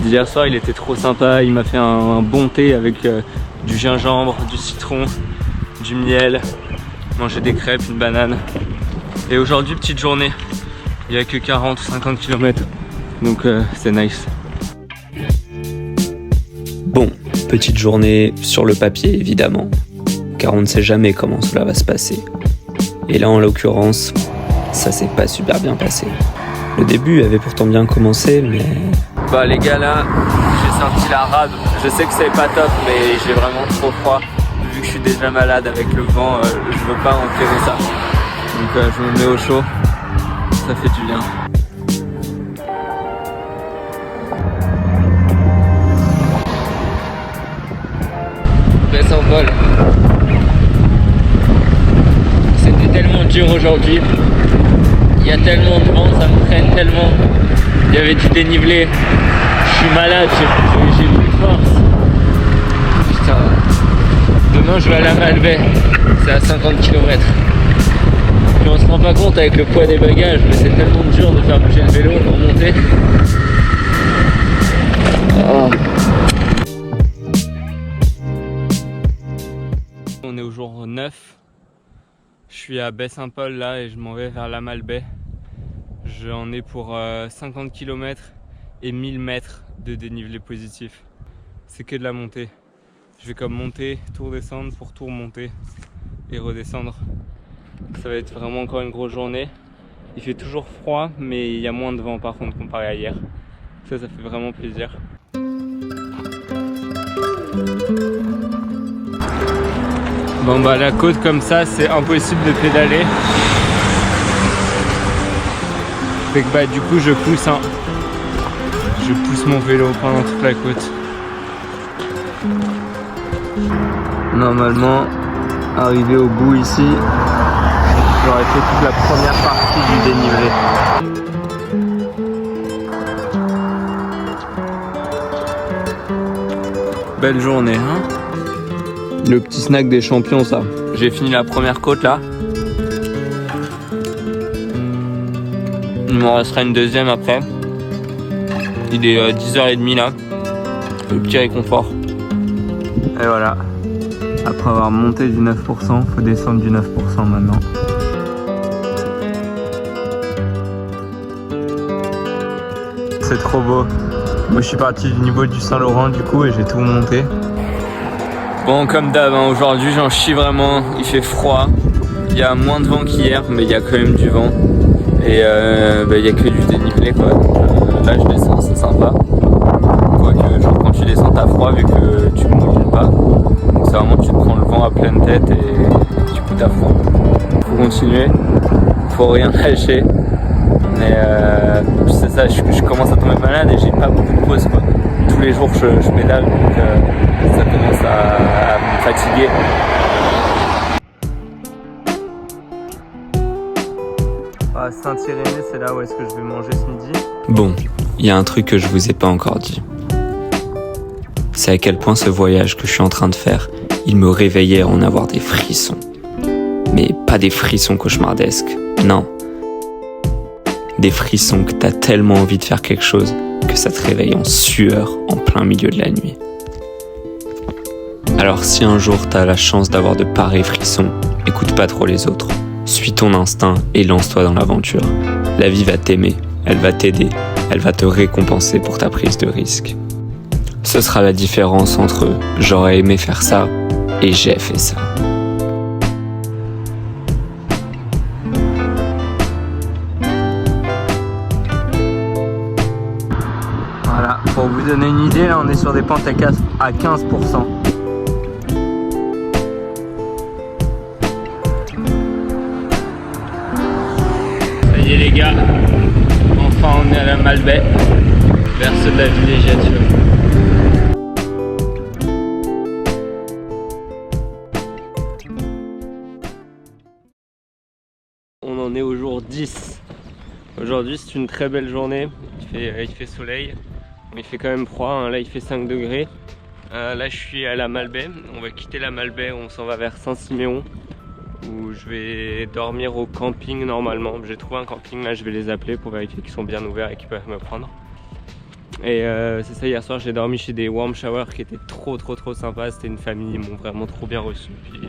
d'hier soir il était trop sympa, il m'a fait un bon thé avec du gingembre, du citron, du miel, manger des crêpes, une banane. Et aujourd'hui petite journée, il n'y a que 40 ou 50 km donc c'est nice. Bon, petite journée sur le papier évidemment, car on ne sait jamais comment cela va se passer. Et là en l'occurrence, ça s'est pas super bien passé. Le début avait pourtant bien commencé, mais... Bah les gars là, j'ai sorti la rade. Je sais que c'est pas top, mais j'ai vraiment trop froid. Vu que je suis déjà malade avec le vent, je veux pas empirer ça. Donc je me mets au chaud, ça fait du bien. Baisse en vol. C'était tellement dur aujourd'hui. Il y a tellement de vent, ça me traîne tellement. Il y avait du dénivelé. Je suis malade, j'ai plus de force. Putain. Demain je vais à la Malbaie, c'est à 50 km. Puis on se rend pas compte avec le poids des bagages, mais c'est tellement dur de faire bouger le vélo pour monter. Oh. On est au jour 9. Je suis à Baie-Saint-Paul là et je m'en vais vers la Malbaie. J'en ai pour 50 km et 1000 mètres de dénivelé positif. C'est que de la montée. Je vais comme monter, tout redescendre pour tout remonter et redescendre. Ça va être vraiment encore une grosse journée. Il fait toujours froid, mais il y a moins de vent par contre comparé à hier. Ça fait vraiment plaisir. Bon bah la côte comme ça, c'est impossible de pédaler. Fait que bah du coup je pousse mon vélo pendant toute la côte. Normalement, arrivé au bout ici, j'aurais fait toute la première partie du dénivelé. Belle journée, hein? Le petit snack des champions, ça. J'ai fini la première côte là. Il m'en restera une deuxième après. Il est 10h30 là. Le petit réconfort. Et voilà. Après avoir monté du 9%, faut descendre du 9% maintenant. C'est trop beau. Moi je suis parti du niveau du Saint-Laurent du coup et j'ai tout monté. Bon comme d'hab, hein, aujourd'hui j'en chie vraiment, il fait froid. Il y a moins de vent qu'hier mais il y a quand même du vent. Et il y a que du dénivelé quoi. Donc, là je descends, c'est sympa. Quoique genre quand tu descends t'as froid vu que tu mouilles pas. Donc c'est vraiment tu te prends le vent à pleine tête et du coup t'as froid. Faut continuer, faut rien lâcher. Mais c'est ça, je commence à tomber malade et j'ai pas beaucoup de pause quoi. Tous les jours je pédale donc ça commence à me fatiguer. À Saint-Irénée, c'est là où est-ce que je vais manger ce midi. Bon, il y a un truc que je vous ai pas encore dit. C'est à quel point ce voyage que je suis en train de faire, il me réveillait à en avoir des frissons. Mais pas des frissons cauchemardesques, non. Des frissons que t'as tellement envie de faire quelque chose que ça te réveille en sueur en plein milieu de la nuit. Alors si un jour t'as la chance d'avoir de pareils frissons, écoute pas trop les autres. Suis ton instinct et lance-toi dans l'aventure. La vie va t'aimer, elle va t'aider, elle va te récompenser pour ta prise de risque. Ce sera la différence entre j'aurais aimé faire ça et j'ai fait ça. Voilà, pour vous donner une idée, là on est sur des pentes à 15%. Ça y est les gars, enfin on est à la Malbaie, berceau de la villégiature. On en est au jour 10. Aujourd'hui c'est une très belle journée, il fait soleil, mais il fait quand même froid, hein. Là il fait 5 degrés. Là je suis à la Malbaie, on va quitter la Malbaie, on s'en va vers Saint-Siméon où je vais dormir au camping normalement. J'ai trouvé un camping, là je vais les appeler pour vérifier qu'ils sont bien ouverts et qu'ils peuvent me prendre. Et c'est ça, hier soir j'ai dormi chez des warm showers qui étaient trop sympas, c'était une famille, ils m'ont vraiment trop bien reçu, puis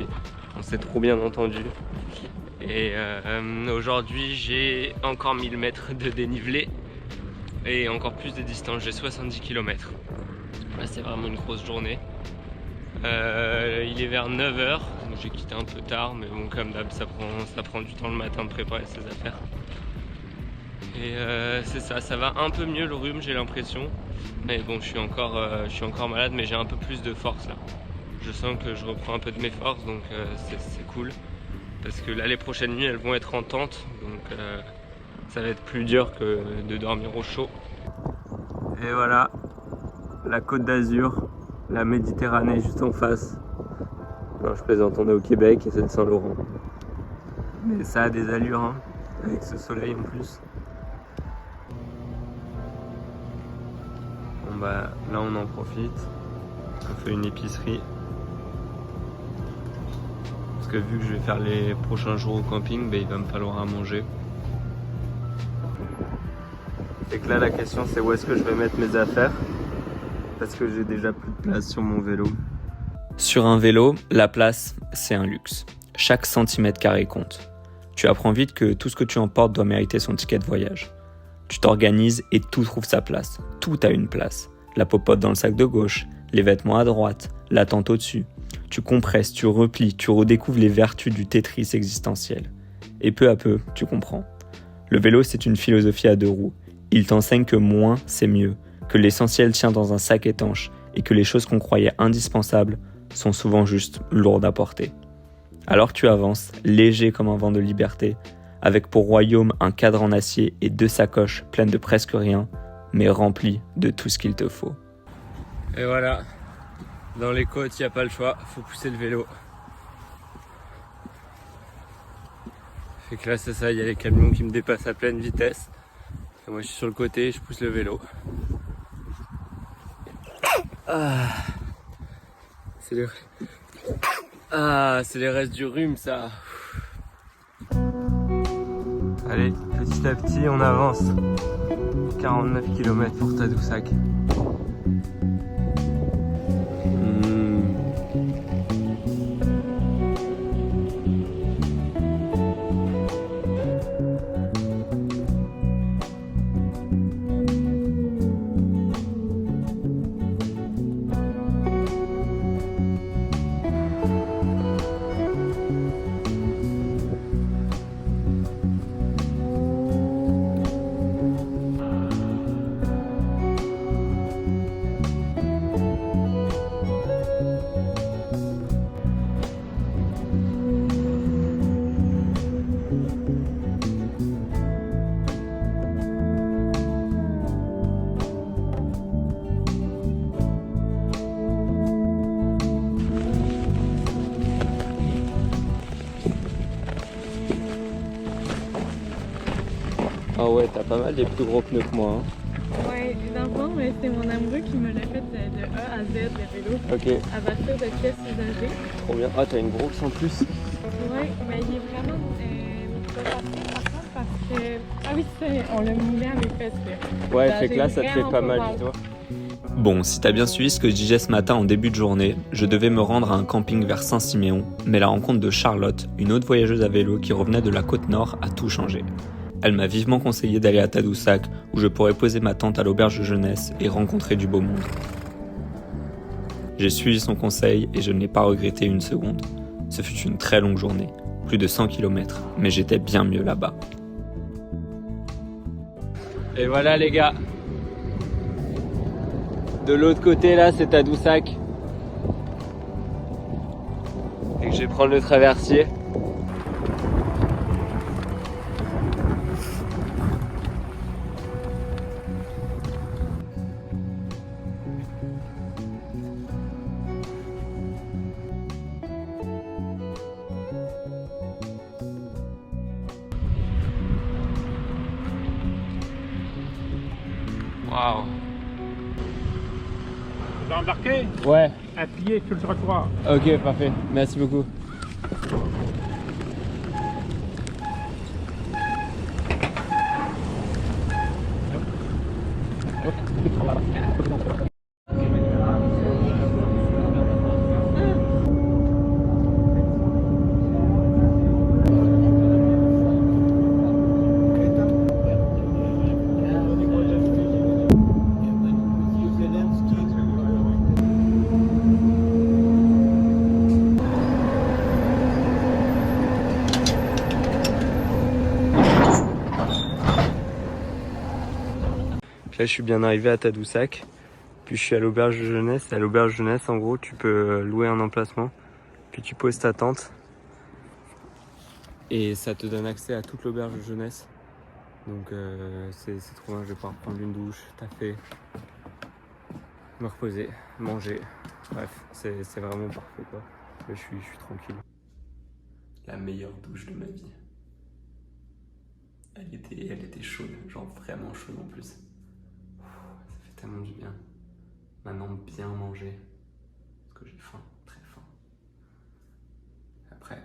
on s'est trop bien entendu. Et aujourd'hui j'ai encore 1000 mètres de dénivelé et encore plus de distance, j'ai 70 km. Là c'est vraiment une grosse journée. Il est vers 9h, donc j'ai quitté un peu tard, mais bon comme d'hab ça prend du temps le matin de préparer ses affaires. Et c'est ça, ça va un peu mieux le rhume j'ai l'impression. Mais bon je suis encore malade mais j'ai un peu plus de force là. Je sens que je reprends un peu de mes forces donc c'est cool. Parce que là les prochaines nuits elles vont être en tente, donc ça va être plus dur que de dormir au chaud. Et voilà, la Côte d'Azur, la Méditerranée juste en face. Non je plaisante, on est au Québec et c'est le Saint-Laurent. Mais ça a des allures hein, avec ce soleil en plus. Bon bah là on en profite, on fait une épicerie. que vu que je vais faire les prochains jours au camping, il va me falloir à manger. Et que là la question c'est où est-ce que je vais mettre mes affaires parce que j'ai déjà plus de place sur mon vélo. Sur un vélo, la place, c'est un luxe. Chaque centimètre carré compte. Tu apprends vite que tout ce que tu emportes doit mériter son ticket de voyage. Tu t'organises et tout trouve sa place. Tout a une place. La popote dans le sac de gauche, les vêtements à droite, la tente au-dessus. Tu compresses, tu replies, tu redécouvres les vertus du Tetris existentiel. Et peu à peu, tu comprends. Le vélo, c'est une philosophie à deux roues. Il t'enseigne que moins, c'est mieux, que l'essentiel tient dans un sac étanche et que les choses qu'on croyait indispensables sont souvent juste lourdes à porter. Alors tu avances, léger comme un vent de liberté, avec pour royaume un cadre en acier et 2 sacoches pleines de presque rien, mais remplies de tout ce qu'il te faut. Et voilà, dans les côtes, il n'y a pas le choix, faut pousser le vélo. Fait que là c'est ça, il y a les camions qui me dépassent à pleine vitesse. Et moi je suis sur le côté et je pousse le vélo. C'est les restes du rhume ça. Allez, petit à petit on avance. 49 km pour Tadoussac. Ah ouais, t'as pas mal des plus gros pneus que moi. Ouais, dans le fond, c'est mon amoureux qui me l'a fait de A à Z, le vélo. Ok, À partir de pièces usagées. trop bien. Ah, t'as une grosse en plus. Ouais, mais il est vraiment pas parfait par contre parce que. Ah oui, c'est on l'a moulé à mes fesses. Ouais, Bah, fait que là, ça te fait pas mal, dis-toi. Bon, si t'as bien suivi ce que je disais ce matin en début de journée, je devais me rendre à un camping vers Saint-Siméon, mais la rencontre de Charlotte, une autre voyageuse à vélo qui revenait de la côte nord, a tout changé. Elle m'a vivement conseillé d'aller à Tadoussac, où je pourrais poser ma tente à l'auberge de jeunesse et rencontrer du beau monde. J'ai suivi son conseil et je ne l'ai pas regretté une seconde. Ce fut une très longue journée, plus de 100 km, mais j'étais bien mieux là-bas. Et voilà les gars. De l'autre côté là, c'est Tadoussac. Et que je vais prendre le traversier. Waouh. T'as embarqué? Ouais. Appuyez sur le trottoir. Ok, parfait. Merci beaucoup. Là, je suis bien arrivé à Tadoussac. Puis je suis à l'auberge de jeunesse. À l'auberge de jeunesse, en gros, tu peux louer un emplacement. Puis tu poses ta tente. Et ça te donne accès à toute l'auberge de jeunesse. Donc c'est trop bien. Je vais pouvoir prendre une douche, taffer, me reposer, manger. Bref, c'est vraiment parfait quoi. Là, je suis tranquille. La meilleure douche de ma vie. Elle était chaude, genre vraiment chaude en plus. Ça fait tellement du bien. Maintenant, bien manger. Parce que j'ai faim, très faim. Après,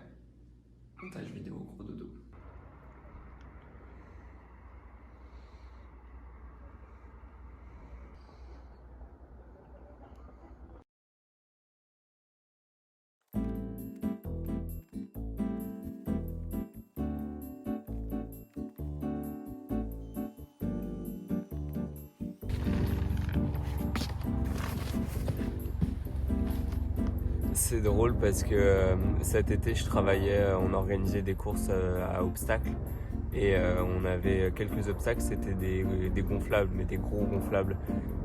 C'est drôle parce que cet été je travaillais, on organisait des courses à obstacles et on avait quelques obstacles, c'était des gonflables, mais des gros gonflables.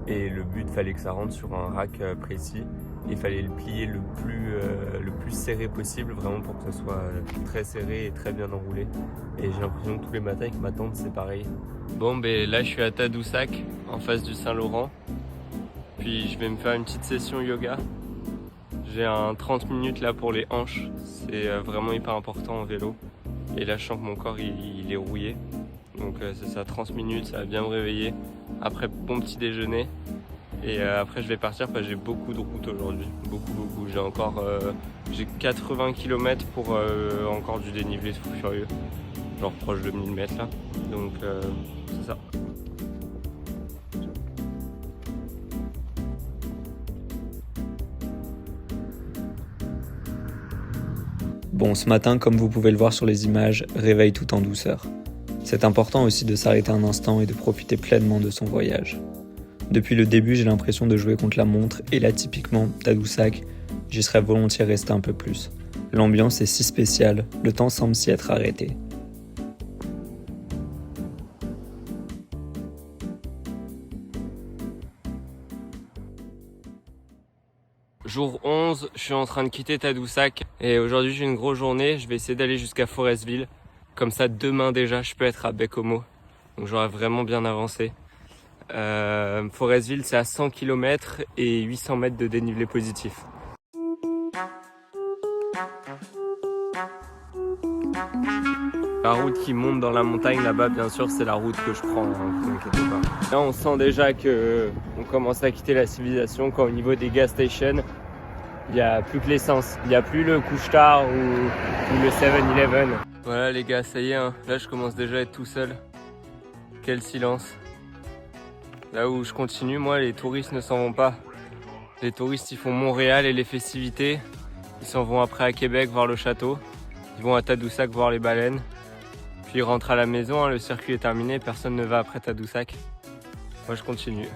Et le but, fallait que ça rentre sur un rack précis. Il fallait le plier le plus serré possible, vraiment pour que ce soit très serré et très bien enroulé. Et j'ai l'impression que tous les matins avec ma tante c'est pareil. Bon ben là je suis à Tadoussac, en face du Saint-Laurent. Puis je vais me faire une petite session yoga. J'ai un 30 minutes là pour les hanches, c'est vraiment hyper important en vélo. Et là je sens que mon corps il est rouillé. Donc c'est ça, 30 minutes, ça va bien me réveiller. Après bon petit déjeuner. Et après je vais partir parce que j'ai beaucoup de routes aujourd'hui. Beaucoup. J'ai 80 km pour encore du dénivelé de fou furieux. Genre proche de 1000 mètres là. Donc c'est ça. Bon, ce matin, comme vous pouvez le voir sur les images, réveil tout en douceur. C'est important aussi de s'arrêter un instant et de profiter pleinement de son voyage. Depuis le début, j'ai l'impression de jouer contre la montre et là, typiquement, Tadoussac, j'y serais volontiers resté un peu plus. L'ambiance est si spéciale, le temps semble s'y être arrêté. Jour 11, je suis en train de quitter Tadoussac et aujourd'hui j'ai une grosse journée, je vais essayer d'aller jusqu'à Forestville. Comme ça demain déjà je peux être à Baie-Comeau, donc j'aurai vraiment bien avancé. Forestville c'est à 100 km et 800 mètres de dénivelé positif. La route qui monte dans la montagne là-bas, bien sûr, c'est la route que je prends, hein, vous inquiétez pas. Là, on sent déjà qu'on commence à quitter la civilisation quand au niveau des gas stations, il n'y a plus que l'essence. Il n'y a plus le couche-tard ou le 7-Eleven. Voilà les gars, ça y est, hein. Là je commence déjà à être tout seul. Quel silence. Là où je continue, moi, les touristes ne s'en vont pas. Les touristes, ils font Montréal et les festivités. Ils s'en vont après à Québec voir le château. Ils vont à Tadoussac voir les baleines. Puis ils rentrent à la maison, hein, le circuit est terminé, personne ne va après Tadoussac. Moi je continue.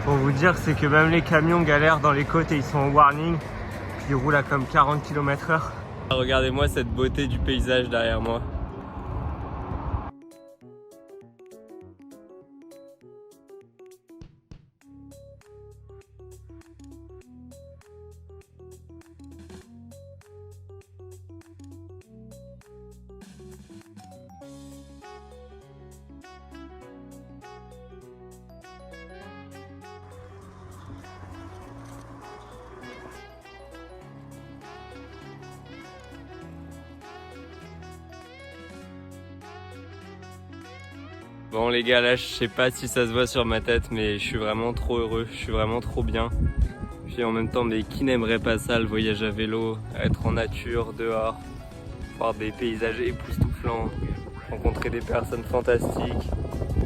Pour vous dire, c'est que même les camions galèrent dans les côtes et ils sont en warning. Puis ils roulent à comme 40 km/h. Regardez-moi cette beauté du paysage derrière moi. Bon les gars, là je sais pas si ça se voit sur ma tête, mais je suis vraiment trop heureux, je suis vraiment trop bien. Puis en même temps, mais qui n'aimerait pas ça, le voyage à vélo, être en nature, dehors, voir des paysages époustouflants, rencontrer des personnes fantastiques,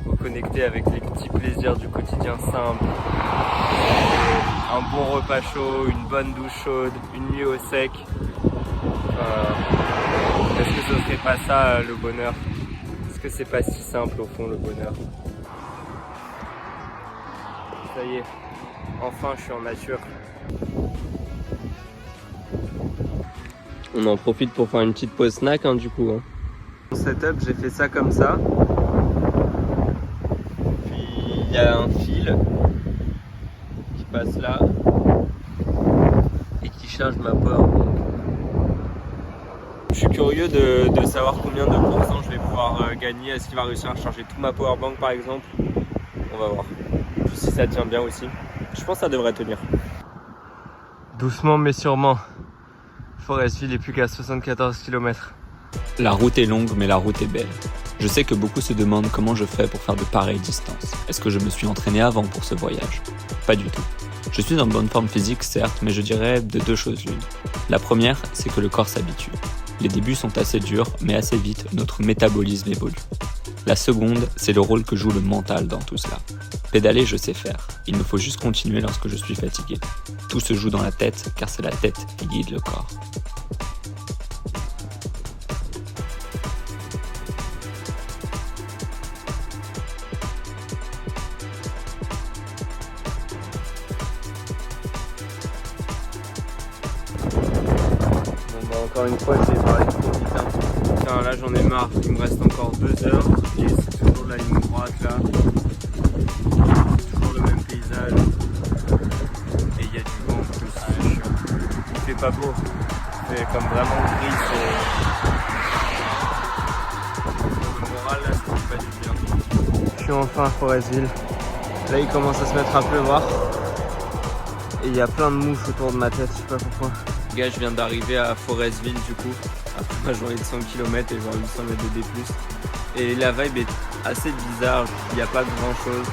reconnecter avec les petits plaisirs du quotidien simple. Un bon repas chaud, une bonne douche chaude, une nuit au sec. Est-ce que ce serait pas ça le bonheur ? Que c'est pas si simple au fond le bonheur. Ça y est, enfin je suis en nature. On en profite pour faire une petite pause snack hein, du coup. Hein. Mon setup, j'ai fait ça comme ça. Puis il y a un fil qui passe là et qui charge ma powerbank. Je suis curieux de savoir combien de pourcents je vais pouvoir gagner. Est-ce qu'il va réussir à charger tout ma powerbank par exemple? On va voir. Puis si ça tient bien aussi. Je pense que ça devrait tenir. Doucement mais sûrement. Forestville est plus qu'à 74 km. La route est longue, mais la route est belle. Je sais que beaucoup se demandent comment je fais pour faire de pareilles distances. Est-ce que je me suis entraîné avant pour ce voyage? Pas du tout. Je suis en bonne forme physique, certes, mais je dirais de deux choses l'une. La première, c'est que le corps s'habitue. Les débuts sont assez durs, mais assez vite, notre métabolisme évolue. La seconde, c'est le rôle que joue le mental dans tout cela. Pédaler, je sais faire. Il me faut juste continuer lorsque je suis fatigué. Tout se joue dans la tête, car c'est la tête qui guide le corps. encore une fois, j'ai parlé trop vite. Hein. Putain, là j'en ai marre. Il me reste encore 2 heures et c'est toujours la ligne droite là. C'est toujours le même paysage. Et il y a du vent en plus, c'est chiant. Il fait pas beau. C'est comme vraiment gris. Le moral là, ça fait pas du bien. Je suis enfin à Forestville. Là, il commence à se mettre à pleuvoir. Et il y a plein de mouches autour de ma tête, je sais pas pourquoi. Les gars, je viens d'arriver à Forestville du coup, après ma journée de 100 km et genre 800 mètres de D+. Et la vibe est assez bizarre, il n'y a pas grand chose.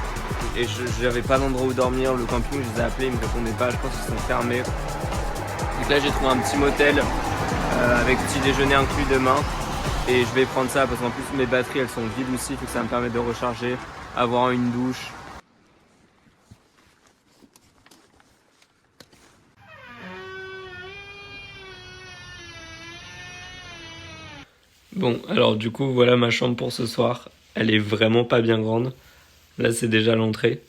Et j'avais pas d'endroit où dormir, le camping je les ai appelés, ils me répondaient pas, je pense qu'ils sont fermés. Donc là j'ai trouvé un petit motel avec petit déjeuner inclus demain. Et je vais prendre ça parce qu'en plus mes batteries elles sont vides aussi, donc ça me permet de recharger, avoir une douche. Bon, alors du coup, voilà ma chambre pour ce soir. Elle est vraiment pas bien grande. Là, c'est déjà l'entrée.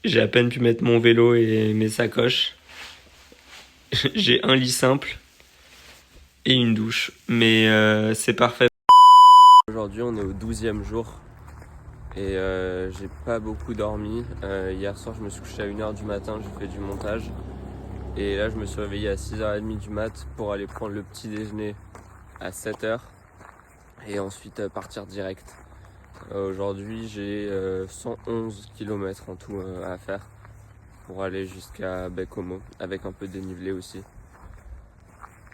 J'ai à peine pu mettre mon vélo et mes sacoches. J'ai un lit simple et une douche. Mais c'est parfait. Aujourd'hui, on est au 12e jour. Et j'ai pas beaucoup dormi. Hier soir, je me suis couché à 1h du matin, j'ai fait du montage. Et là, je me suis réveillé à 6h30 du mat pour aller prendre le petit déjeuner à 7h. Et ensuite partir direct. Aujourd'hui j'ai 111 km en tout à faire pour aller jusqu'à Baie-Comeau avec un peu de dénivelé aussi.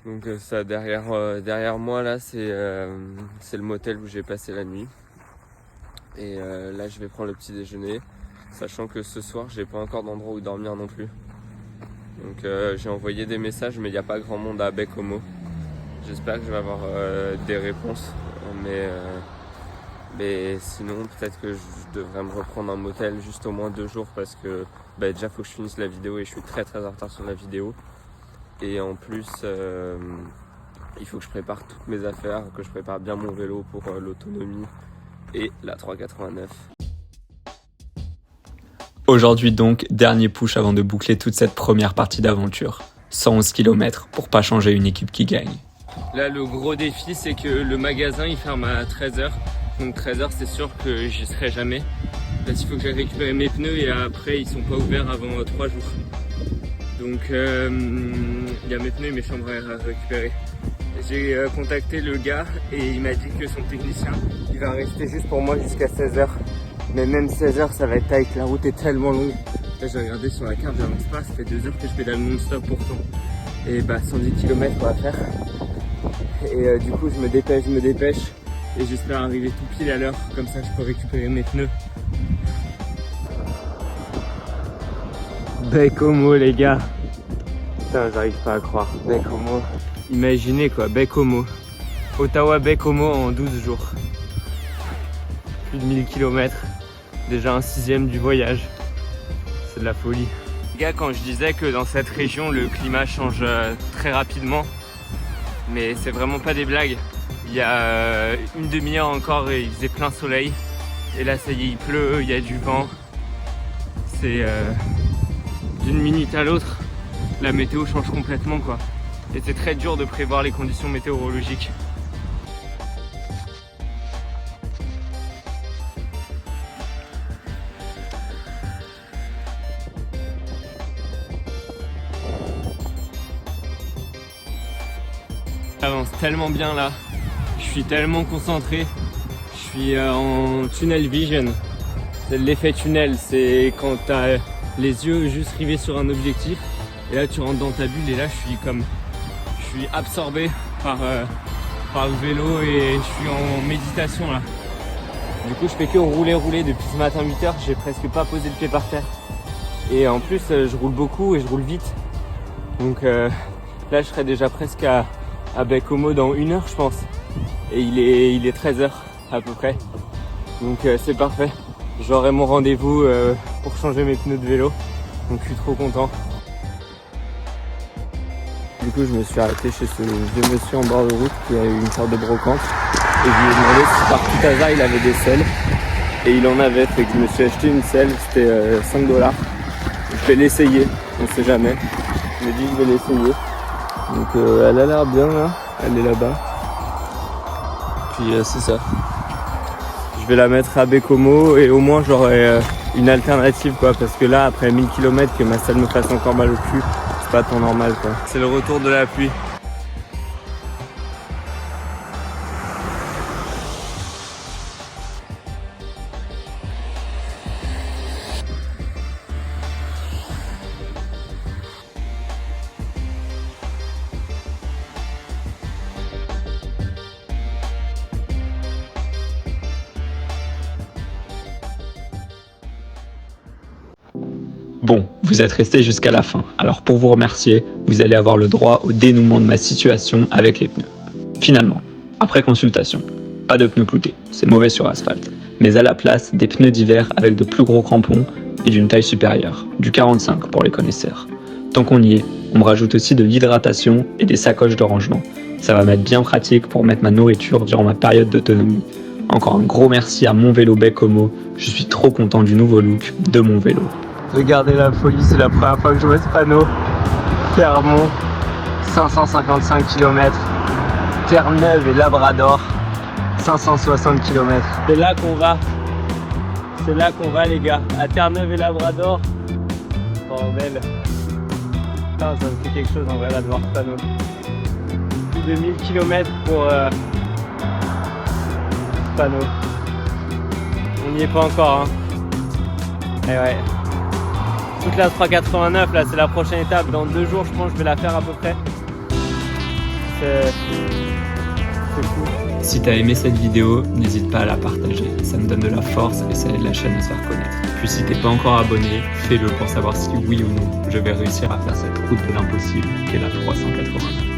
Donc ça derrière moi là c'est le motel où j'ai passé la nuit. Et là je vais prendre le petit déjeuner, sachant que ce soir j'ai pas encore d'endroit où dormir non plus. Donc j'ai envoyé des messages mais il n'y a pas grand monde à Baie-Comeau. J'espère que je vais avoir des réponses. Mais sinon peut-être que je devrais me reprendre un motel juste au moins 2 jours parce que déjà faut que je finisse la vidéo et je suis très en retard sur la vidéo. Et en plus il faut que je prépare toutes mes affaires, que je prépare bien mon vélo pour l'autonomie et la 389. Aujourd'hui donc, dernier push avant de boucler toute cette première partie d'aventure. 111 km pour pas changer une équipe qui gagne. Là le gros défi c'est que le magasin il ferme à 13h. Donc 13h c'est sûr que j'y serai jamais. Là il faut que j'aille récupérer mes pneus et après ils sont pas ouverts avant 3 jours. Donc il y a mes pneus et mes chambres à récupérer. J'ai contacté le gars et il m'a dit que son technicien il va rester juste pour moi jusqu'à 16h. Mais même 16h ça va être tight, la route est tellement longue. Là j'ai regardé sur la carte, j'avance pas, ça fait 2 heures que je pédale non-stop pourtant. Et 110 km on va faire. Et du coup je me dépêche et j'espère arriver tout pile à l'heure, comme ça je peux récupérer mes pneus. Baie-Comeau les gars. Putain j'arrive pas à croire. Baie-Comeau. Imaginez quoi, Baie-Comeau. Ottawa Baie-Comeau en 12 jours. Plus de 1000 km. Déjà un 6e du voyage. C'est de la folie. Les gars, quand je disais que dans cette région le climat change très rapidement, mais c'est vraiment pas des blagues. Il y a une demi-heure encore et il faisait plein soleil. Et là ça y est, il pleut, il y a du vent. C'est d'une minute à l'autre, la météo change complètement quoi. Et c'est très dur de prévoir les conditions météorologiques. J'avance tellement bien là, je suis tellement concentré, je suis en tunnel vision. C'est l'effet tunnel, c'est quand t'as les yeux juste rivés sur un objectif et là tu rentres dans ta bulle et là je suis absorbé par le vélo et je suis en méditation là. Du coup je fais que rouler depuis ce matin 8h, j'ai presque pas posé le pied par terre. Et en plus je roule beaucoup et je roule vite. Donc là je serai déjà presque à Baie-Comeau dans 1 heure je pense. Et il est 13h à peu près. Donc c'est parfait. J'aurai mon rendez-vous pour changer mes pneus de vélo. Donc je suis trop content. Du coup je me suis arrêté chez ce vieux monsieur en bord de route qui a eu une sorte de brocante. Et je lui ai demandé si par tout hasard il avait des selles. Et il en avait, fait que je me suis acheté une selle, c'était 5 $. Je vais l'essayer, on sait jamais. Je me dis que je vais l'essayer. Donc elle a l'air bien là, elle est là-bas. Puis c'est ça. Je vais la mettre à Bécomo et au moins j'aurai une alternative quoi, parce que là après 1000 km que ma salle me fasse encore mal au cul, c'est pas tant normal quoi. C'est le retour de la pluie. Bon, vous êtes restés jusqu'à la fin, alors pour vous remercier, vous allez avoir le droit au dénouement de ma situation avec les pneus. Finalement, après consultation, pas de pneus cloutés, c'est mauvais sur asphalte, mais à la place des pneus d'hiver avec de plus gros crampons et d'une taille supérieure, du 45 pour les connaisseurs. Tant qu'on y est, on me rajoute aussi de l'hydratation et des sacoches de rangement. Ça va m'être bien pratique pour mettre ma nourriture durant ma période d'autonomie. Encore un gros merci à mon vélo Bécomo, je suis trop content du nouveau look de mon vélo. Regardez la folie, c'est la première fois que je vois ce panneau. Clermont, 555 km. Terre-Neuve et Labrador, 560 km. C'est là qu'on va. C'est là qu'on va les gars. À Terre-Neuve et Labrador. Bordel. Putain, ça me fait quelque chose en vrai là de voir ce panneau. Plus de 1000 km pour ce panneau. On n'y est pas encore hein. Et ouais. Toute la 389 là, c'est la prochaine étape. Dans 2 jours, je pense que je vais la faire à peu près. C'est cool. Si t'as aimé cette vidéo, n'hésite pas à la partager. Ça me donne de la force et ça aide la chaîne à se faire connaître. Puis si t'es pas encore abonné, fais-le pour savoir si oui ou non je vais réussir à faire cette route de l'impossible qu'est la 389.